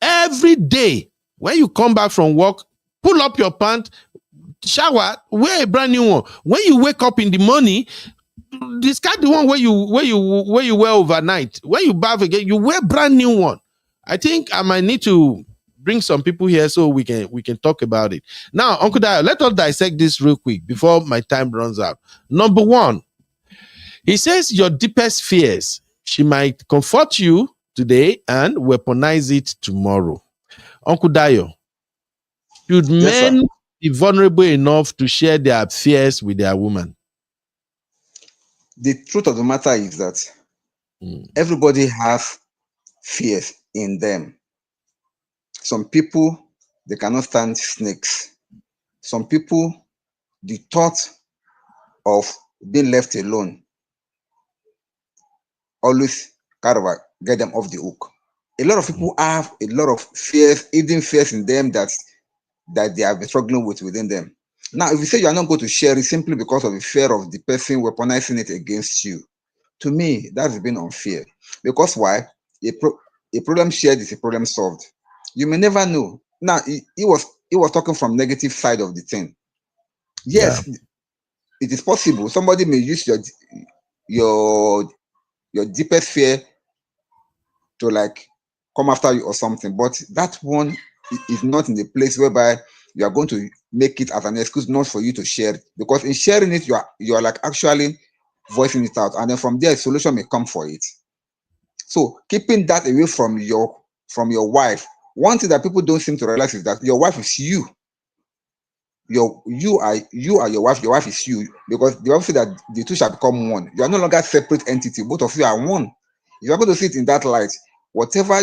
Every day, when you come back from work, pull up your pants, shower, wear a brand new one. When you wake up in the morning, discard the one where you wear overnight. When you bath again, you wear brand new one. I think I might need to bring some people here so we can talk about it. Now, Uncle Dio, let us dissect this real quick before my time runs out. Number one, he says your deepest fears. She might comfort you today and weaponize it tomorrow. Uncle Dio, should Yes, men be vulnerable enough to share their fears with their woman? the truth of the matter is that everybody has fears in them. Some people, they cannot stand snakes. Some people, the thought of being left alone always kind of get them off the hook. A lot of people have a lot of fears, hidden fears in them that they have been struggling with within them. Now, if you say you are not going to share it simply because of the fear of the person weaponizing it against you, to me, that's been unfair. Because why? A problem shared is a problem solved. You may never know. Now, he was talking from negative side of the thing. Yes, it is possible. Somebody may use your deepest fear to like come after you or something, but that one is not in the place whereby you are going to make it as an excuse not for you to share it. Because in sharing it, you are like actually voicing it out, and then from there a solution may come for it. So keeping that away from your wife. One thing that people don't seem to realize is that your wife is you. You are your wife. Your wife is you, because the Bible says that the two shall become one. You are no longer a separate entity. Both of you are one. If you are going to see it in that light, whatever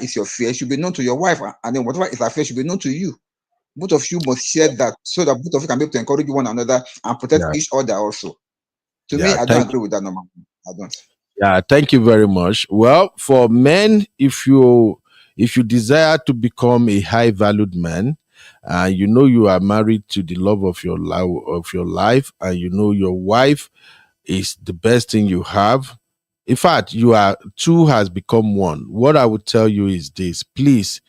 is your fear should be known to your wife, and then whatever is her fear should be known to you. Both of you must share that, so that both of you can be able to encourage one another and protect each other also. To me, I don't agree with that number. I don't. Yeah, thank you very much. Well, for men, if you desire to become a high valued man, you know you are married to the love of your life, and you know your wife is the best thing you have. In fact, two has become one. What I would tell you is this: please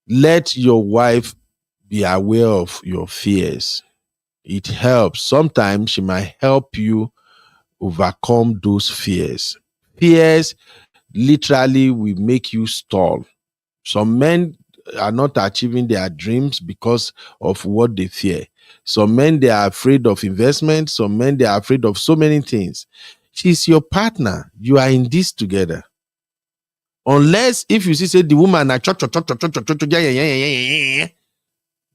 let your wife be aware of your fears. It helps. Sometimes she might help you overcome those fears. Fears literally will make you stall. Some men are not achieving their dreams because of what they fear. Some men, they are afraid of investment. Some men, they are afraid of so many things. She's your partner. You are in this together. Unless if you see say the woman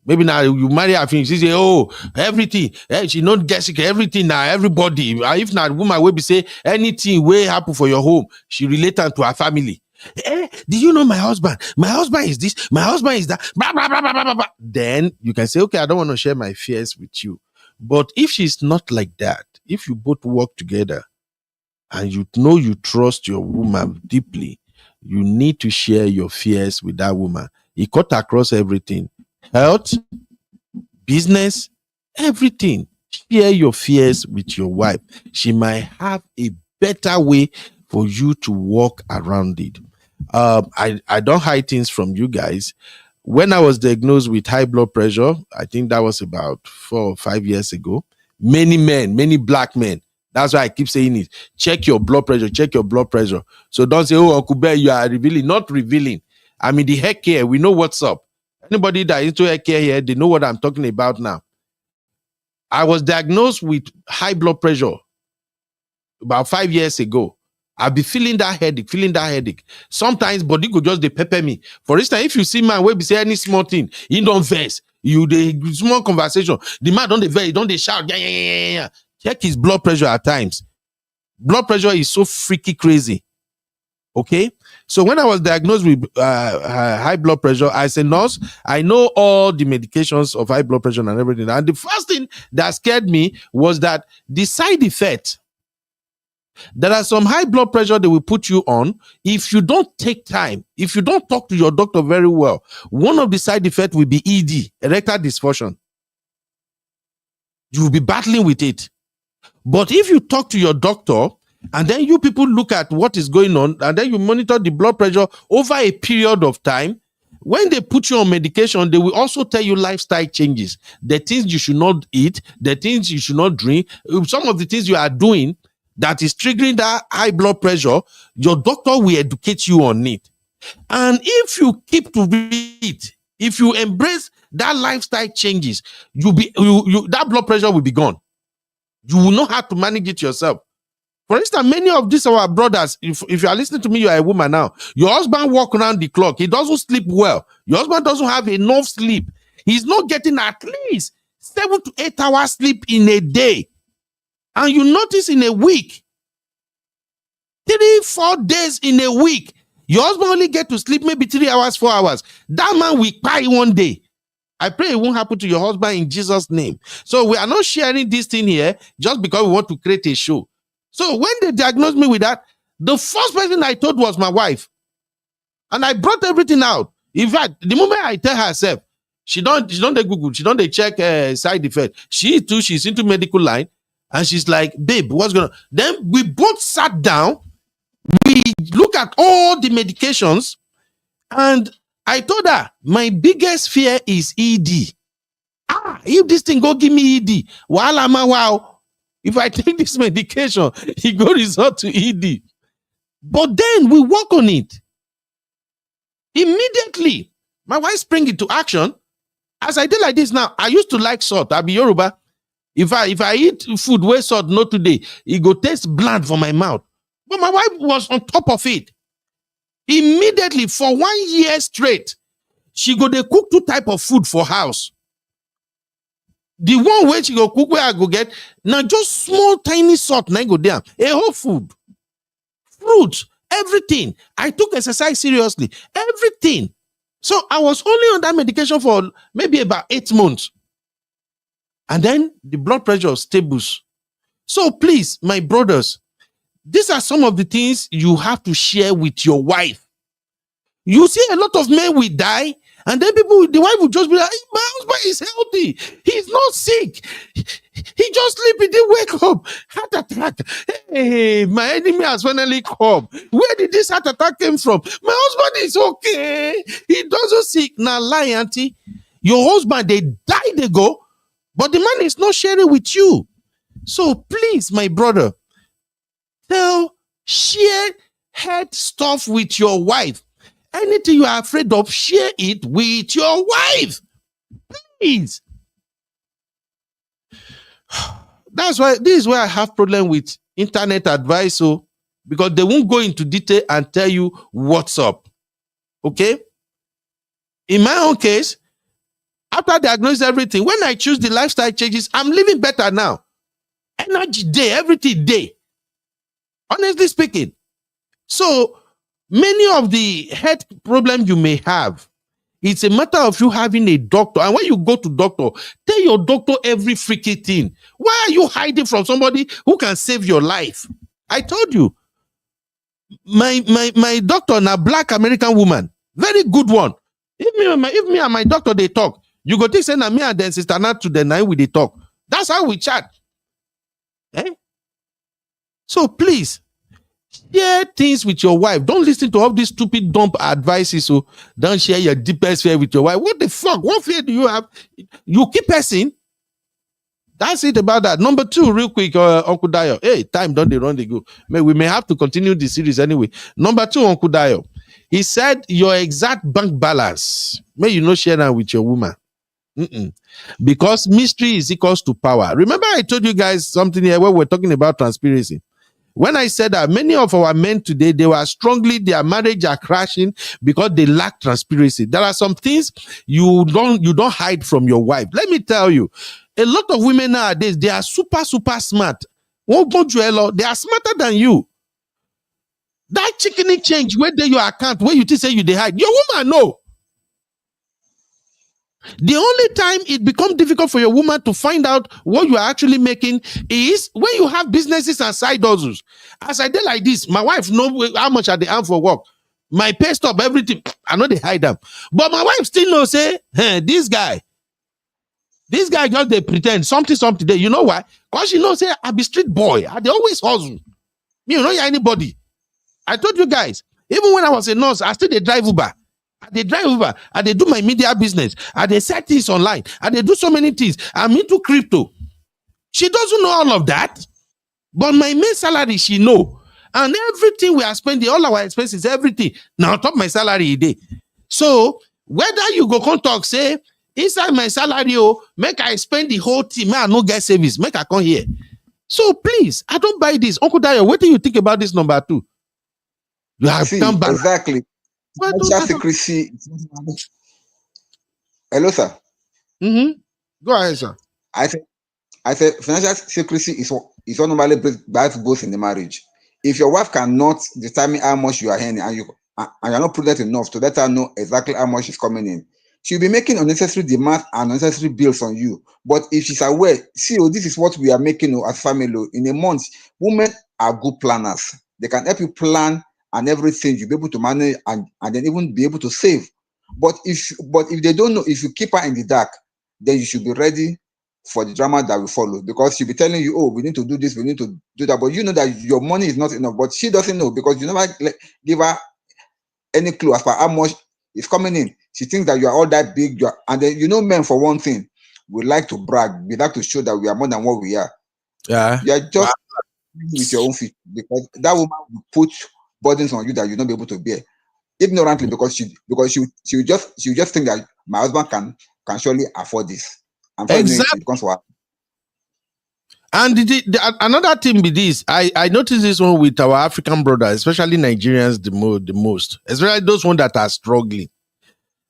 maybe now you marry her, she say, oh, everything. She not get sick, everything now, everybody. If not, woman will be say anything will happen for your home. She relate to her family. Do you know my husband? My husband is this, my husband is that. Blah, blah, blah, blah, blah, blah. Then you can say, okay, I don't want to share my fears with you. But if she's not like that, if you both work together and you know you trust your woman deeply, you need to share your fears with that woman. It cut across everything. Health, business, everything. Share your fears with your wife. She might have a better way for you to walk around it. I don't hide things from you guys. When I was diagnosed with high blood pressure, I think that was about 4 or 5 years ago. Many men, many black men, that's why I keep saying it. Check your blood pressure, check your blood pressure. So don't say, oh, Uncle Bear, you are revealing. Not revealing. I mean, the hair care, we know what's up. Anybody that is into hair care here, they know what I'm talking about now. I was diagnosed with high blood pressure about 5 years ago. I'll be feeling that headache. Sometimes body could just pepper me. For instance, if you see man where be say any small thing, he don't vex. You the small conversation, the man don't vex, don't shout. Yeah. Check his blood pressure at times. blood pressure is so freaky crazy. Okay, so when I was diagnosed with high blood pressure, I said, nurse, I know all the medications of high blood pressure and everything. And the first thing that scared me was that the side effect. There are some high blood pressure they will put you on. If you don't take time, if you don't talk to your doctor very well, one of the side effects will be ED, erectile dysfunction. You will be battling with it. But if you talk to your doctor, and then you people look at what is going on, and then you monitor the blood pressure over a period of time, when they put you on medication, they will also tell you lifestyle changes, the things you should not eat, the things you should not drink, some of the things you are doing that is triggering that high blood pressure. Your doctor will educate you on it. And if you keep to it, if you embrace that lifestyle changes, that blood pressure will be gone. You will know how to manage it yourself. For instance, many of these our brothers, if you are listening to me, you are a woman now. Your husband walk around the clock. He doesn't sleep well. Your husband doesn't have enough sleep. He's not getting at least 7 to 8 hours sleep in a day. And you notice in a week, 3-4 days in a week, your husband only get to sleep maybe 3 hours, 4 hours. That man will cry one day. I pray it won't happen to your husband in Jesus' name. So we are not sharing this thing here just because we want to create a show. So when they diagnosed me with that, the first person I told was my wife. And I brought everything out. In fact, the moment I tell herself, she don't Google, she don't check side effect. She too, she's into medical line. And she's like, babe, what's going on? Then we both sat down. We look at all the medications. And I told her, my biggest fear is ED. If this thing go give me ED, wow. If I take this medication, it go result to ED. But then we work on it. Immediately, my wife spring into action. As I did like this now, I used to like salt. I be Yoruba. If I eat food where salt not today, it go taste bland for my mouth. But my wife was on top of it. Immediately, for 1 year straight, she go dey cook 2 type of food for house. The one where she go cook, where I go get, now just small tiny salt, now go there. A whole food, fruits, everything. I took exercise seriously, everything. So I was only on that medication for maybe about 8 months. And then the blood pressure stables. So please, my brothers, these are some of the things you have to share with your wife. You see a lot of men will die, and then the wife will just be like, my husband is healthy. He's not sick. He just sleep, he didn't wake up. Heart attack. Hey, my enemy has finally come. Where did this heart attack came from? My husband is okay. He doesn't sick. Now lie, auntie. Your husband, they died, they go, but the man is not sharing with you. So please, my brother, share head stuff with your wife. Anything you are afraid of, share it with your wife. Please. That's why this is why I have problem with internet advice, so because they won't go into detail and tell you what's up. Okay? In my own case, after diagnosis everything, when I choose the lifestyle changes, I'm living better now. Energy day, everything day. Honestly speaking. So many of the health problems you may have, it's a matter of you having a doctor. And when you go to doctor, tell your doctor every freaky thing. Why are you hiding from somebody who can save your life? I told you, my doctor, a black American woman, very good one. If me and my doctor, they talk, you go think say na me and then sister not to the night with they talk. That's how we chat. Eh? So please, share things with your wife. Don't listen to all these stupid dumb advices. So don't share your deepest fear with your wife. What the fuck? What fear do you have? You keep passing. That's it about that. Number 2, real quick, Uncle Dio. Hey, time don't they run, they go. We may have to continue the series anyway. Number 2, Uncle Dio. He said your exact bank balance. May you not share that with your woman. Because mystery is equals to power. Remember I told you guys something here where we're talking about transparency. When I said that many of our men today, they were strongly, their marriage are crashing because they lack transparency. There are some things you don't hide from your wife. Let me tell you, a lot of women nowadays, they are super, super smart. They are smarter than you. That chicken change where they your account, where you say you they hide. Your woman know. The only time it becomes difficult for your woman to find out what you are actually making is when you have businesses and side hustles. As I did like this, my wife know how much I earn for work. My pay stub, everything. I know they hide them. But my wife still knows, say, hey, this guy just they pretend something there. You know why? Because she knows, say, I be street boy. They always hustle. You know, anybody. I told you guys, even when I was a nurse, I still they drive Uber. They drive Uber. They do my media business. They sell things online. They do so many things. I'm into crypto. She doesn't know all of that. But my main salary, she know. And everything we are spending, all our expenses, everything. Now, on top of my salary a day. So, whether you go come talk, say, inside my salary, make I spend the whole thing, may I no get service, make I come here. So, please, I don't buy this. Uncle Dayo, what do you think about this number 2? You have come back. Exactly. Financial secrecy. Hello, sir. Go ahead, sir. I said financial secrecy is what normally breaks both in the marriage. If your wife cannot determine how much you are earning and you're not prudent enough to let her know exactly how much is coming in, she'll be making unnecessary demands and unnecessary bills on you. But if she's aware, see, this is what we are making as family. In a month, women are good planners. They can help you plan and everything. You'll be able to manage and then even be able to save. But if they don't know, if you keep her in the dark, then you should be ready for the drama that will follow, because she'll be telling you, oh, we need to do this, we need to do that, but you know that your money is not enough, but she doesn't know because you never give her any clue as far how much is coming in. She thinks that you are all that big, and then men, for one thing, we like to brag, we like to show that we are more than what we are. Yeah, you are just with your own feet, because that woman will put burdens on you that you'll not be able to bear ignorantly, because she will just think that my husband can surely afford this. Exactly. And another thing with this, I noticed this one with our African brothers, especially Nigerians, the most, especially those ones that are struggling.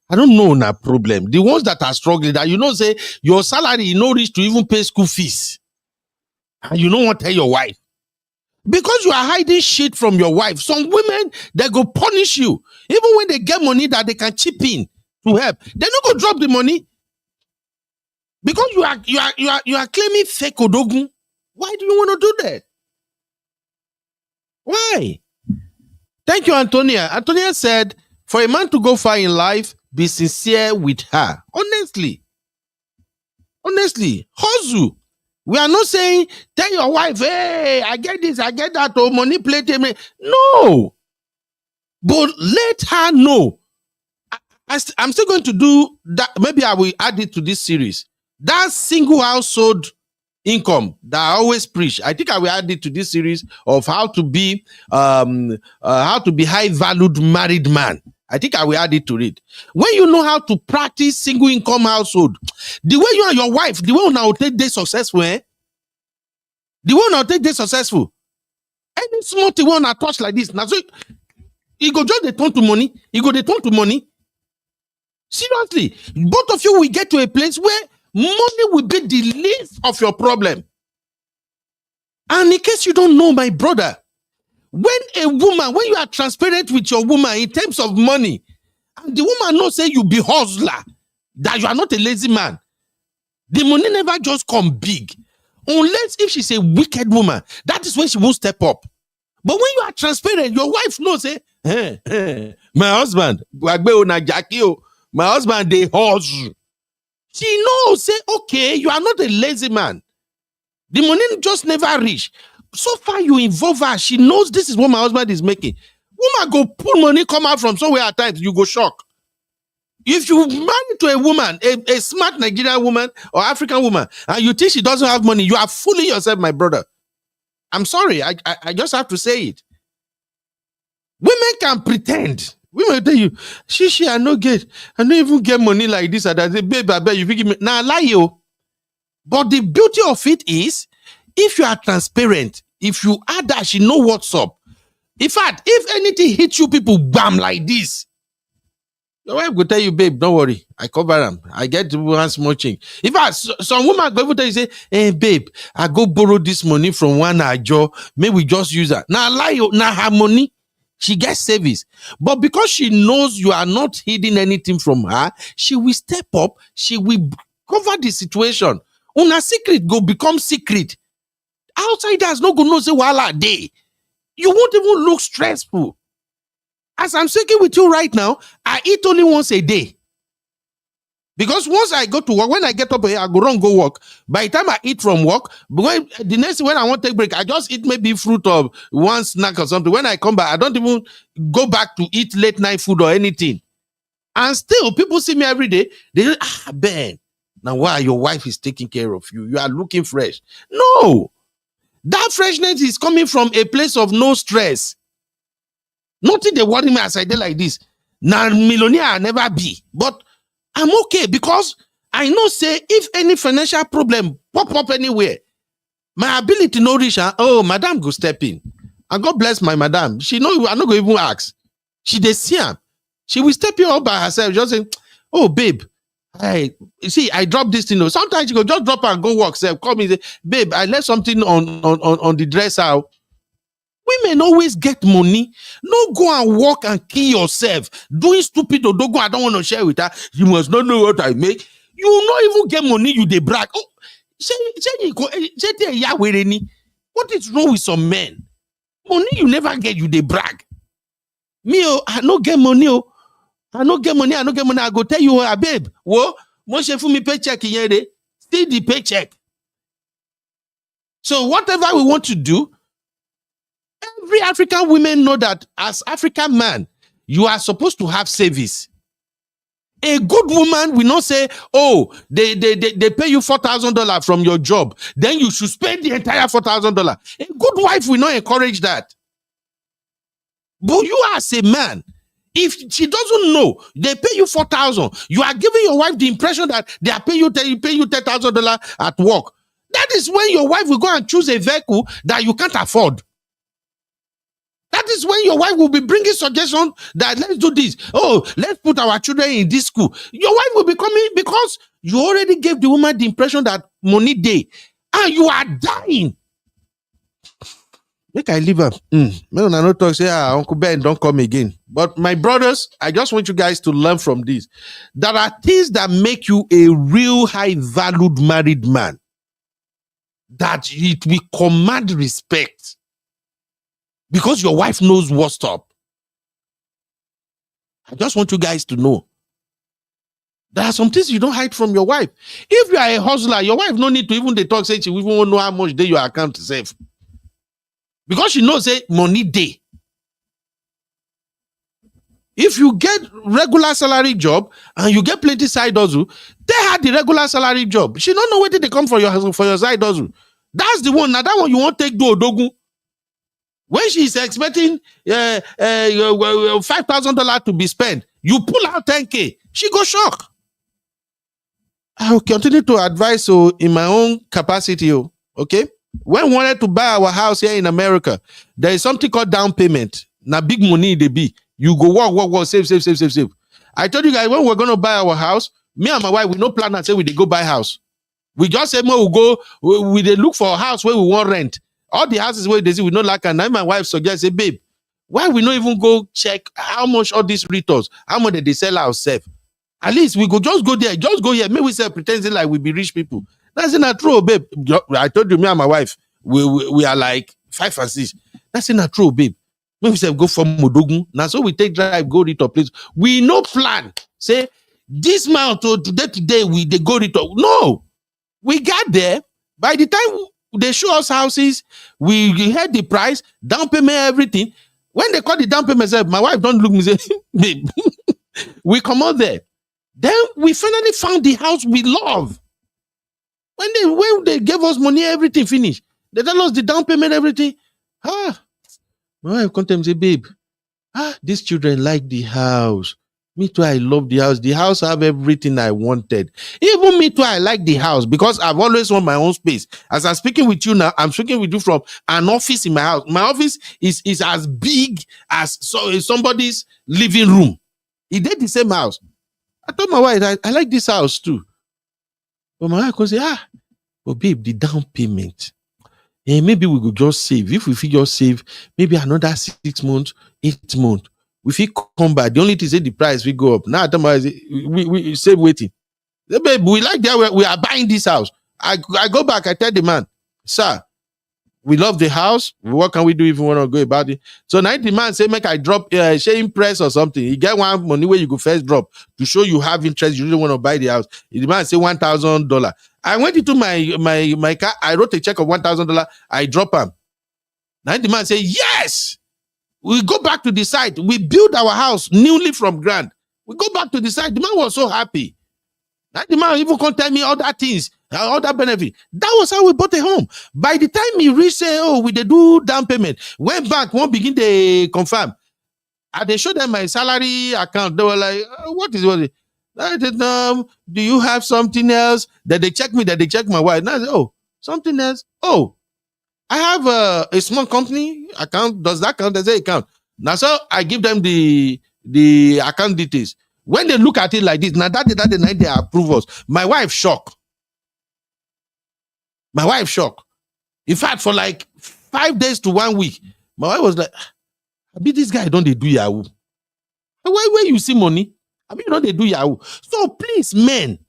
I don't know na problem. The ones that are struggling, that say your salary no reach to even pay school fees, and you don't want to tell your wife because you are hiding shit from your wife. Some women, they go punish you even when they get money that they can chip in to help. They don't go drop the money. Because you are claiming fake odogun. Why do you want to do that? Why? Thank you, Antonia. Antonia said, for a man to go far in life, be sincere with her. Honestly, hustle. We are not saying, tell your wife, hey, I get this, I get that, or money plate. No. But let her know. I'm still going to do that. Maybe I will add it to this series. That single household income that I always preach, I think I will add it to this series of how to be high valued married man. I think I will add it to it. When you know how to practice single income household, the way you and your wife, the way now take this successful, the way now take this successful. Any small thing want to touch like this, now so you go just they turn to money. Seriously, both of you will get to a place where money will be the least of your problem. And in case you don't know, my brother, when you are transparent with your woman in terms of money, and the woman knows say you be hustler, that you are not a lazy man, the money never just come big. Unless if she's a wicked woman, that is when she won't step up. But when you are transparent, your wife knows, say, my husband, my husband, they hustle. She knows, say, okay, you are not a lazy man. The money just never reach. So far you involve her, she knows this is what my husband is making. Woman go pull money come out from somewhere at times, you go shock. If you marry to a woman, a smart Nigerian woman or African woman, and you think she doesn't have money, you are fooling yourself, my brother. I'm sorry, I just have to say it. Women can pretend. Women tell you, I don't even get money like this. And I say, babe, I bet you give me. Now, lie you. But the beauty of it is, if you are transparent, if you add that, she know what's up. In fact, if anything hits you people, bam, like this, Your wife will tell you, babe, don't worry. I cover them. I get one small change. In fact, some woman go tell you, say, hey, babe, I go borrow this money from one ajo. Maybe we just use that. Now, lie, now her money, she gets service. But because she knows you are not hiding anything from her, she will step up. She will cover the situation. Una secret go become secret. Outsiders no go know say wala day. You won't even look stressful. As I'm speaking with you right now, I eat only once a day. Because once I go to work, when I get up here, I go run, go work. By the time I eat from work, when I want to take break, I just eat maybe fruit or one snack or something. When I come back, I don't even go back to eat late night food or anything. And still, people see me every day. They say, Ben, now why your wife is taking care of you? You are looking fresh. No. That freshness is coming from a place of no stress. Nothing they worry me as I did like this. Now, millionaire I'll never be. But I'm okay because I know, say, if any financial problem pop up anywhere, my ability no reach, madam go step in. And God bless my madam. She know I'm not going to even ask. She dey see am. She will step in all by herself, just saying, oh, babe, I dropped this thing. Sometimes she go just drop and go work. Say, call me, say, babe, I left something on the dresser. Women always get money. No go and work and kill yourself. Doing stupid odogo, I don't want to share with her. You must not know what I make. You will not even get money, you dey brag. Oh, what is wrong with some men? Money you never get, you dey brag. Me, I no get money. I no get money. I go tell you, babe, once you me paycheck, still the paycheck. So whatever we want to do, every African women know that as African man, you are supposed to have service. A good woman will not say, oh, they pay you $4,000 from your job, then you should spend the entire $4,000. A good wife will not encourage that. But you as a man, if she doesn't know they pay you $4,000, you are giving your wife the impression that they are paying you $10,000 at work. That is when your wife will go and choose a vehicle that you can't afford. That is when your wife will be bringing suggestions that let's do this. Oh, let's put our children in this school. Your wife will be coming because you already gave the woman the impression that money day, and you are dying. Make I leave her. When I not talk, say, Uncle Ben, don't come again. But my brothers, I just want you guys to learn from this. There are things that make you a real high-valued married man, that it will command respect because your wife knows what's up. I just want you guys to know. There are some things you don't hide from your wife. If you are a hustler, your wife no need to even talk, say she even won't know how much day your account to save. Because she knows say money day. If you get regular salary job and you get plenty side hustle, they had the regular salary job. She don't know where they come for your side hustle. That's the one. Now that one you won't take do odogu. When she is expecting $5,000 to be spent, you pull out 10K. She go shock. I will continue to advise in my own capacity. Okay. When we wanted to buy our house here in America, there is something called down payment. Now big money they be. You go work, save. I told you guys when we're going to buy our house, me and my wife, we no plan and say we go buy house. We just say we go, we look for a house where we want rent. All the houses where they see we no like, and now my wife suggests, say, babe, why we not even go check how much all these rentals, how much they sell ourselves? At least we go just go there, just go here. Maybe we say pretending like we be rich people. That's not true, babe. I told you, me and my wife, we are like 5 and 6. That's not true, babe. Maybe we say go for Modogun. Now so we take drive, go to place. We no plan. Say this month or today we they go to. No, we got there. By the time they show us houses, we had the price, down payment, everything. When they call the down payment, my wife don't look me say, babe, we come out there. Then we finally found the house we love. When they gave us money, everything finished. They tell us the down payment, everything. My wife come to me say, babe, these children like the house. Me too, I love the house. The house have everything I wanted. Even me too, I like the house because I've always want my own space. As I'm speaking with you now, I'm speaking with you from an office in my house. My office is as big as somebody's living room. He did the same house. I told my wife, I like this house too. But my wife could say, but babe, the down payment. Maybe we could just save. If we figure save, maybe another 6 months, 8 months. If we come back, the only thing is the price we go up. Now I tell my wife, we save waiting. Babe, we like that. We are buying this house. I go back, I tell the man, sir, we love the house. What can we do if we want to go about it? So now the man say, make I drop sharing price or something. You get one money where you go first drop to show you have interest. You really want to buy the house. The man say $1,000. I went into my car. I wrote a check of $1,000. I drop him. Now the man say, yes. We go back to the site. We build our house newly from ground. We go back to the site. The man was so happy. That the man even can't tell me other things, other benefits. That was how we bought a home. By the time he reached, we they do down payment. Went back, won't begin to confirm. And they showed them my salary account. They were like, what is it? I said, do you have something else? That they check me, that they check my wife. Now I said, something else? I have a small company account. Does that count? They say account. Now, so I give them the account details. When they look at it like this, now that the night they approve us, my wife shocked. My wife shocked. In fact, for like 5 days to 1 week, my wife was like, I mean, this guy don't they do Yahoo? Where you see money? I mean, don't they do Yahoo? So please, men,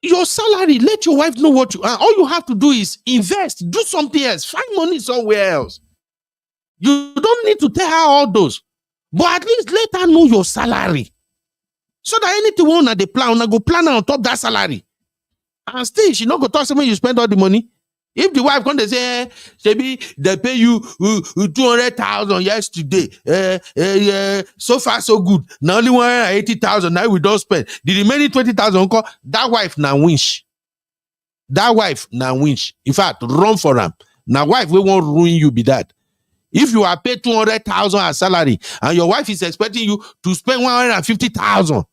your salary, let your wife know what you are. All you have to do is invest, do something else, find money somewhere else. You don't need to tell her all those. But at least let her know your salary. So that anything one at the plan, go plan on top that salary. And still, she not go talk when you spend all the money. If the wife come to say, maybe they pay you 200,000 yesterday. So far, so good. Now only 180,000. Now we don't spend. The remaining 20,000, that wife now winch. That wife now winch. In fact, run for them. Now wife, we won't ruin you be that. If you are paid 200,000 as salary and your wife is expecting you to spend 150,000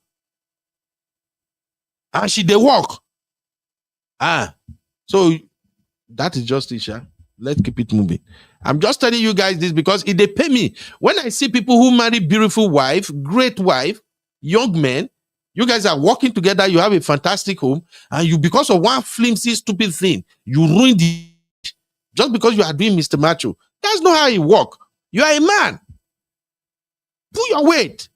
and she they work. So that is just it, Sha. Let's keep it moving. I'm just telling you guys this because it they pay me. When I see people who marry beautiful wife, great wife, young men, you guys are working together, you have a fantastic home, and you, because of one flimsy, stupid thing, you ruined it just because you are doing Mr. Macho. That's not how it works. You are a man. Pull your weight.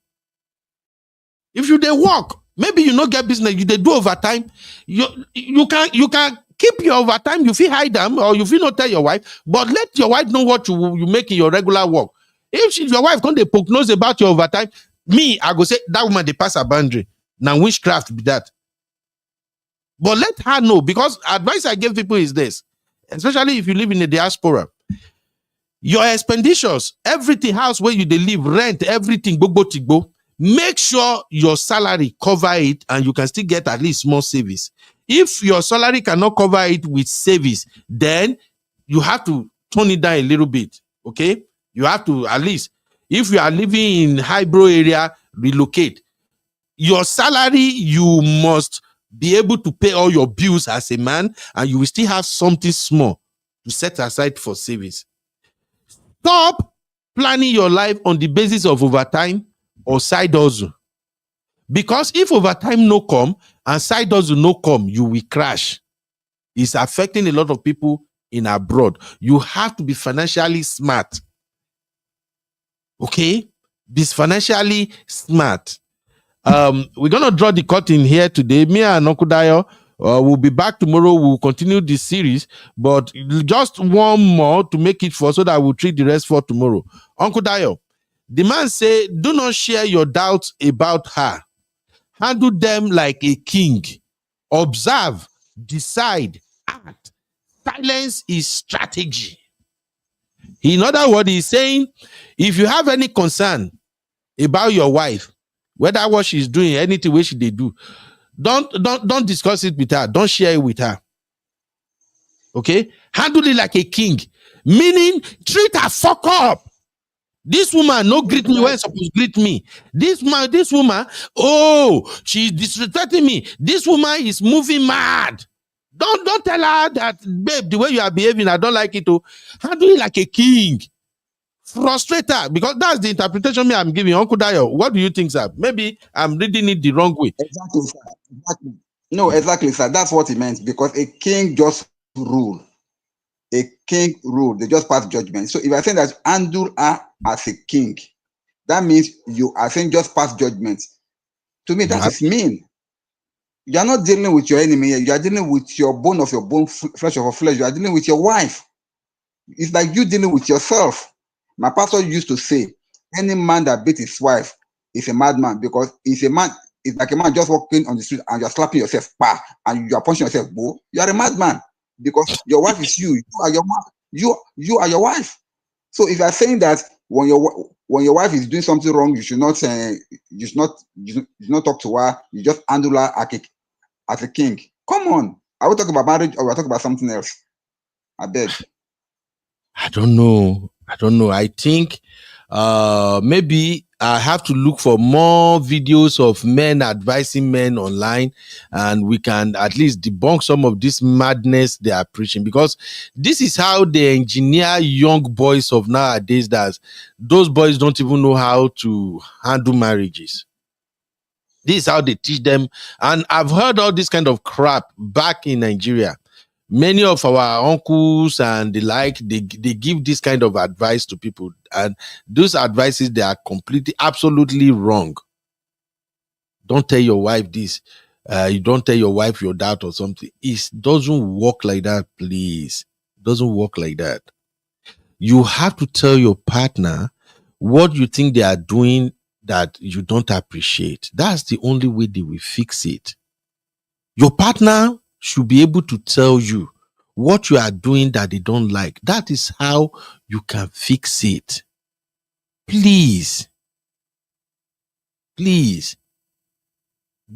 If you they work, maybe you not get business, you they do overtime. You can keep your overtime, you feel hide them, or you feel not tell your wife, but let your wife know what you make in your regular work. If your wife can't they poke nose about your overtime, me, I go say that woman they pass a boundary. Now witchcraft be that. But let her know, because advice I give people is this, especially if you live in the diaspora. Your expenditures, everything, house where you they live, rent, everything, go. Make sure your salary cover it and you can still get at least small savings. If your salary cannot cover it with savings, then you have to tone it down a little bit. Okay? You have to at least, if you are living in highbrow area, relocate. Your salary, you must be able to pay all your bills as a man, and you will still have something small to set aside for savings. Stop planning your life on the basis of overtime or side hustle. Because if overtime no come and side hustle no come, you will crash. It's affecting a lot of people in abroad. You have to be financially smart. Okay? Be financially smart. We're going to draw the curtain here today. Me and Uncle Dayo we'll be back tomorrow. We'll continue this series, but just one more to make it for so that we'll treat the rest for tomorrow. Uncle Dayo, the man say, do not share your doubts about her. Handle them like a king. Observe, decide, act. Silence is strategy. In other words, he's saying, if you have any concern about your wife, whether what she's doing, anything which they do, don't discuss it with her. Don't share it with her. Okay? Handle it like a king. Meaning, treat her fuck up. This woman no greet me when supposed to greet me. This woman, she's disrespecting me. This woman is moving mad. Don't tell her that, babe, the way you are behaving, I don't like it. Handle it like a king. frustrate her, because that's the interpretation I'm giving. Uncle Dayo, what do you think, sir? Maybe I'm reading it the wrong way. Exactly, sir. Exactly. No, exactly, sir. That's what he meant, because a king just rule. A king rule. They just pass judgment. So if I say that handle her as a king, that means you are saying just pass judgment. To me, that is mean. You are not dealing with your enemy. You are dealing with your bone of your bone, flesh of your flesh. You are dealing with your wife. It's like you dealing with yourself. My pastor used to say, any man that beats his wife is a madman, because it's a man. It's like a man just walking on the street and you're slapping yourself, bah, and you are punching yourself, boo. You are a madman, because your wife is you. You are your man. You are your wife. So if you are saying that when your wife is doing something wrong, you should not talk to her. You just handle her as a king. Come on. Are we talking about marriage, or are we talking about something else? I beg. I don't know. I think maybe I have to look for more videos of men advising men online, and we can at least debunk some of this madness they are preaching, because this is how they engineer young boys of nowadays, that those boys don't even know how to handle marriages. This is how they teach them. And I've heard all this kind of crap back in Nigeria. Many of our uncles and the like, they give this kind of advice to people, and those advices, they are completely, absolutely wrong. Don't tell your wife this. You don't tell your wife your doubt or something. It doesn't work like that, please. It doesn't work like that. You have to tell your partner what you think they are doing that you don't appreciate. That's the only way they will fix it. Your partner should be able to tell you what you are doing that they don't like. That is how you can fix it. Please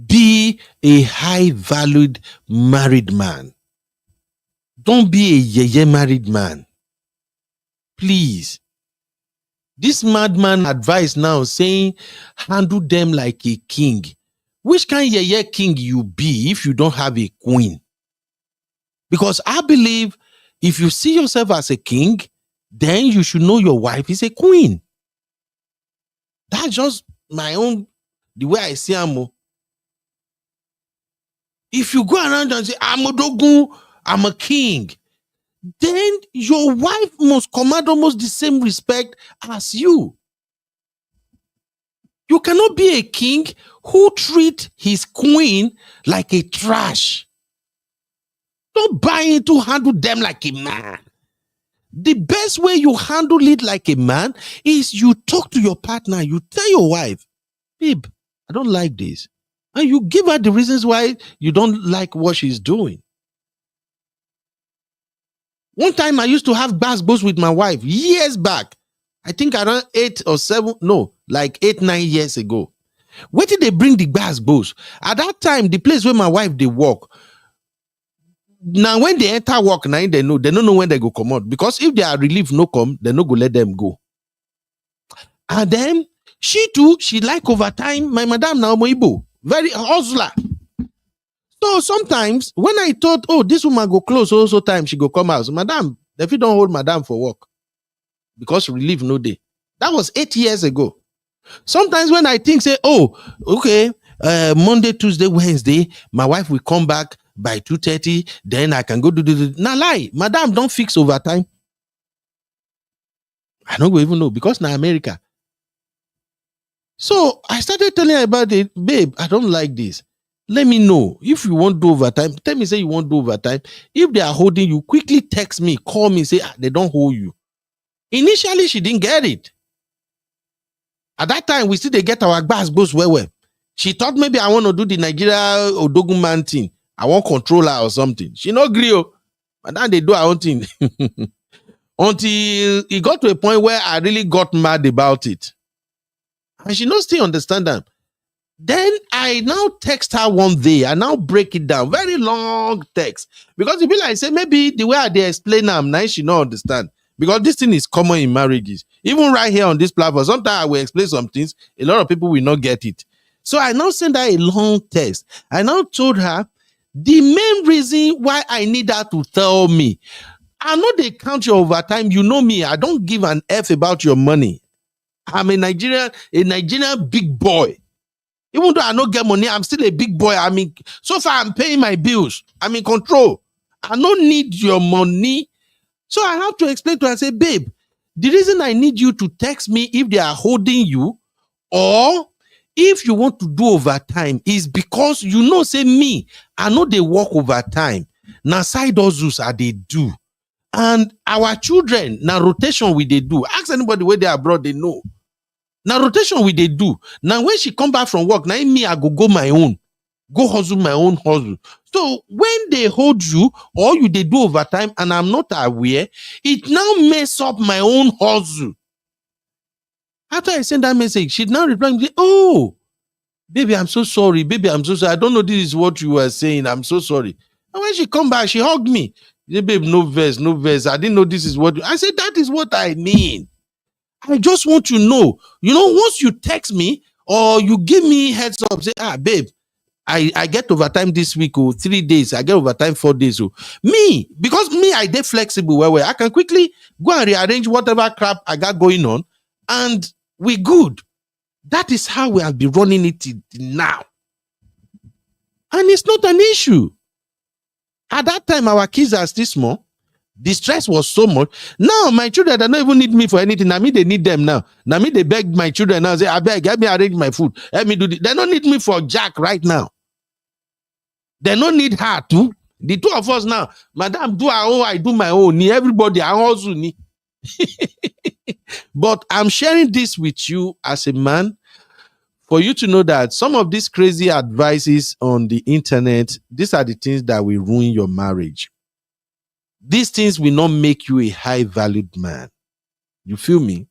be a high valued married man. Don't be a yeye married man. Please. This madman advice now saying handle them like a king. Which kind of yeye king you be if you don't have a queen? Because I believe if you see yourself as a king, then you should know your wife is a queen. That's just my own, the way I see am. If you go around and say, I'm a dogun, I'm a king, then your wife must command almost the same respect as you. You cannot be a king who treat his queen like a trash. Don't buy into handle them like a man. The best way you handle it like a man is you talk to your partner. You tell your wife, babe, I don't like this. And you give her the reasons why you don't like what she's doing. One time I used to have Bezo'S with my wife years back. I think around 8 or 9 years ago. Where did they bring the Bezo'S? At that time, the place where my wife they work. Now when they enter work, now they don't know when they go come out. Because if they are relief no come, they no go let them go. And then she too, she like overtime. My madam now Moibo, very hustler. So sometimes when I thought, oh, this woman go close also time, she go come out. So, madam, if you don't hold madam for work, because relief no day. That was 8 years ago. Sometimes when I think, say, oh, okay, Monday, Tuesday, Wednesday, my wife will come back by 2:30, then I can go do the. Now lie, madam, don't fix overtime. I don't even know, because now America. So I started telling her about it, babe, I don't like this. Let me know if you want to do overtime. Tell me, say you want to do overtime. If they are holding you, quickly text me, call me, say they don't hold you. Initially, she didn't get it. At that time, we still they get our Bezo'S well. She thought maybe I want to do the Nigeria Odogun man thing. I want control her or something. She no agree. But then they do her own thing. Until it got to a point where I really got mad about it. And she no still understand that. Then I now text her one day. I now break it down. Very long text. Because it be like, say, maybe the way they explain them, now she don't understand. Because this thing is common in marriages. Even right here on this platform, sometimes I will explain some things. A lot of people will not get it. So I now send her a long text. I now told her the main reason why I need her to tell me, I know they count your overtime. You know me. I don't give an F about your money. I'm a Nigerian big boy. Even though I don't get money, I'm still a big boy. I mean, so far I'm paying my bills. I'm in control. I don't need your money. So I have to explain to her, say, babe, the reason I need you to text me if they are holding you, or if you want to do overtime, is because you know, say me, I know they work overtime. Now side hustles are they do. And our children, now rotation we they do. Ask anybody where they are abroad, they know. Now rotation we they do. Now when she come back from work, now me, I go my own. Go hustle my own hustle. So when they hold you or you they do overtime and I'm not aware, it now mess up my own hustle. After I send that message, she now reply me, oh, baby, I'm so sorry. Baby, I'm so sorry. I don't know this is what you were saying. I'm so sorry. And when she come back, she hugged me. She said, babe, no verse, no verse. I didn't know this is what I said. That is what I mean. I just want to know, once you text me or you give me heads up, say, babe, I get overtime this week, 3 days. I get overtime 4 days. Because I get flexible where I can quickly go and rearrange whatever crap I got going on, and we good. That is how we have been running it now. And it's not an issue. At that time, our kids are still small. The stress was so much. Now, my children, they don't even need me for anything. Now, me, they need them now. Now, me, they beg my children now, say, I beg, help me arrange my food. Help me do this. They don't need me for jack right now. They don't need her too. The two of us now, madam, do her own, I do my own. Everybody, I also need. But I'm sharing this with you as a man for you to know that some of these crazy advices on the internet, these are the things that will ruin your marriage. These things will not make you a high-valued man. You feel me?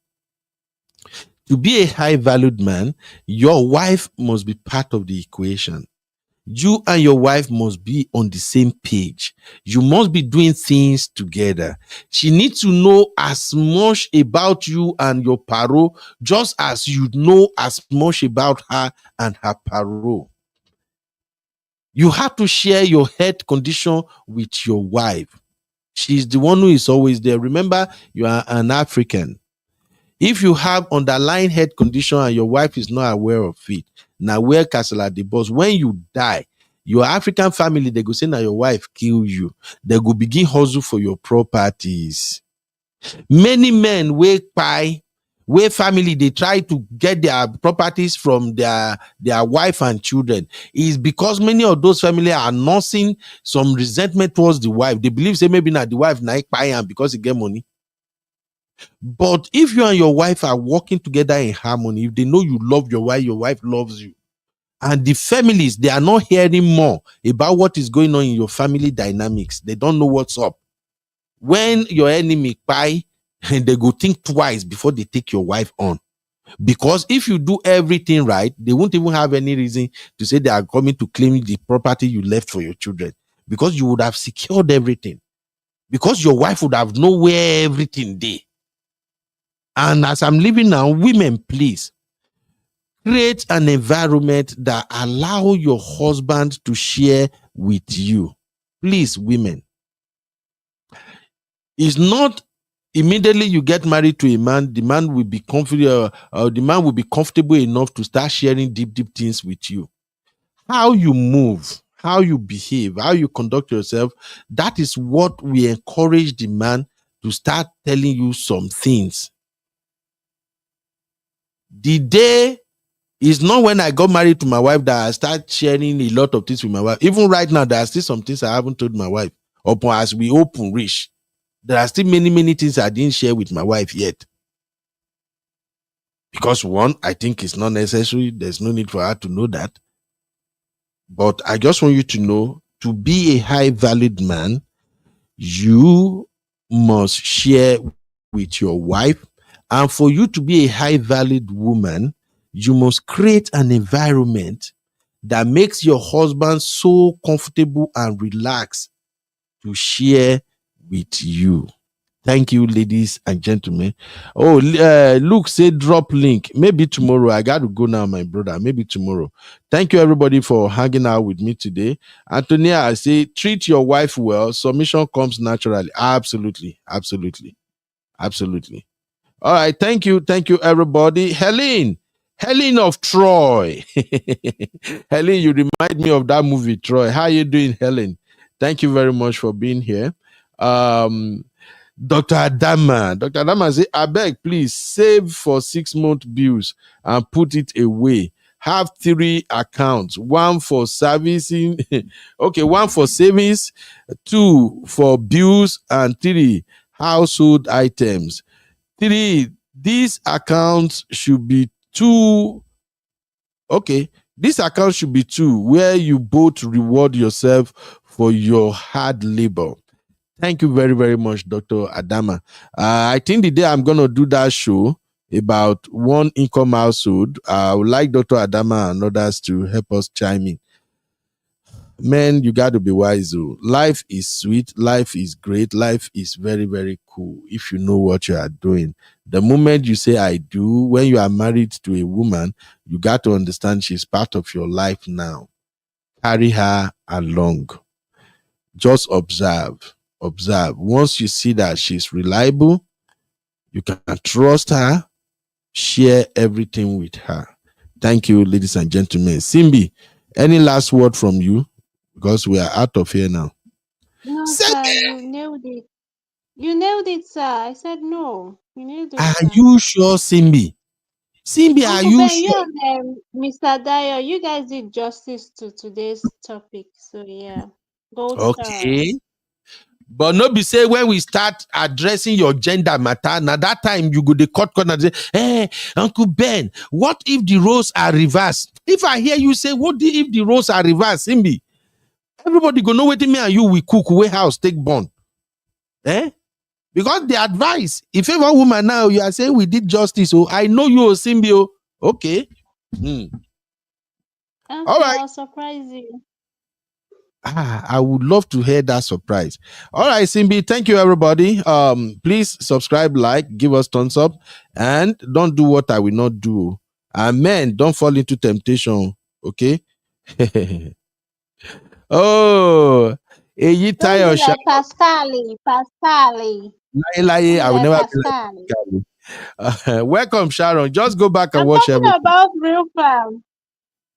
To be a high-valued man, your wife must be part of the equation. You and your wife must be on the same page. You must be doing things together. She needs to know as much about you and your paro, just as you know as much about her and her paro. You have to share your health condition with your wife. She's the one who is always there. Remember, you are an African. If you have underlying health condition and your wife is not aware of it, now where castle at the boss, when you die, your African family, they go say, now your wife kill you. They go begin hustle for your properties. Many men where family, they try to get their properties from their wife and children, is because many of those family are nursing some resentment towards the wife. They believe, say, maybe not the wife now buy because he get money. But if you and your wife are working together in harmony, if they know you love your wife loves you, and the families, they are not hearing more about what is going on in your family dynamics. They don't know what's up. When your enemy buy, they go think twice before they take your wife on. Because if you do everything right, they won't even have any reason to say they are coming to claim the property you left for your children. Because you would have secured everything. Because your wife would have known where everything is. And as I'm living now, women, please create an environment that allow your husband to share with you. Please, women. It's not immediately you get married to a man, the man will be comfortable, the man will be comfortable enough to start sharing deep things with you. How you move, how you behave, how you conduct yourself, that is what we encourage the man to start telling you some things. The day is not when I got married to my wife that I start sharing a lot of things with my wife. Even right now, there are still some things I haven't told my wife. As we open reach, there are still many things I didn't share with my wife yet. Because one, I think it's not necessary. There's no need for her to know that. But I just want you to know, to be a high-valued man, you must share with your wife. And for you to be a high-valued woman, you must create an environment that makes your husband so comfortable and relaxed to share with you. Thank you, ladies and gentlemen. Oh, Luke said drop link. Maybe tomorrow. I got to go now, my brother. Maybe tomorrow. Thank you, everybody, for hanging out with me today. Antonia, I say treat your wife well. Submission comes naturally. Absolutely. Absolutely. Absolutely. All right. Thank you. Thank you, everybody. Helen of Troy. Helen, you remind me of that movie, Troy. How you doing, Helen? Thank you very much for being here. Dr. Adama. Dr. Adama say, I beg, please save for 6-month bills and put it away. Have 3 accounts, one for servicing, okay, one for savings, 2 for bills, and 3 household items. 3, these accounts should be 2. Okay, this account should be 2 where you both reward yourself for your hard labor. Thank you very, very much, Dr. Adama. I think the day I'm going to do that show about one income household, I would like Dr. Adama and others to help us chime in. Man, you got to be wise. Life is sweet. Life is great. Life is very, very cool if you know what you are doing. The moment you say I do, when you are married to a woman, you got to understand she's part of your life now. Carry her along. Just observe. Once you see that she's reliable, you can trust her, share everything with her. Thank you, ladies and gentlemen. Simbi, any last word from you? Because we are out of here now. No, sir, you nailed it. You nailed it, sir. I said no. You nailed it, Are sir. you sure, Simbi? Simbi, are Uncle you Ben, you sure? and Mr. Dyer, you guys did justice to today's topic. So yeah, gold stars. Okay. But no be say when we start addressing your gender matter, now that time you go the cut corner and say, hey, Uncle Ben, what if the roles are reversed? If I hear you say, what if the roles are reversed, Simbi? Everybody go know what me and you we cook, way house, take bond. Because the advice, if ever woman now, you are saying we did justice, so I know you, Simbi. Okay. Okay, All right. I'll surprise you. I would love to hear that surprise. All right, Simbi, thank you, everybody. Please subscribe, like, give us thumbs up, and don't do what I will not do. Amen. Don't fall into temptation. Okay. Oh, Don't be like Pascali. I will never be like Pascali. Welcome, Sharon. Just go back and watch everything. I'm talking about real fam.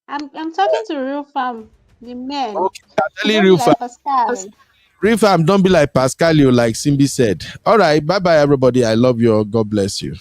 I'm talking to real fam, the men. Okay, don't real be like Pascali. Real fam, don't be like Pascali, like Simbi said. All right, bye-bye, everybody. I love you all. God bless you.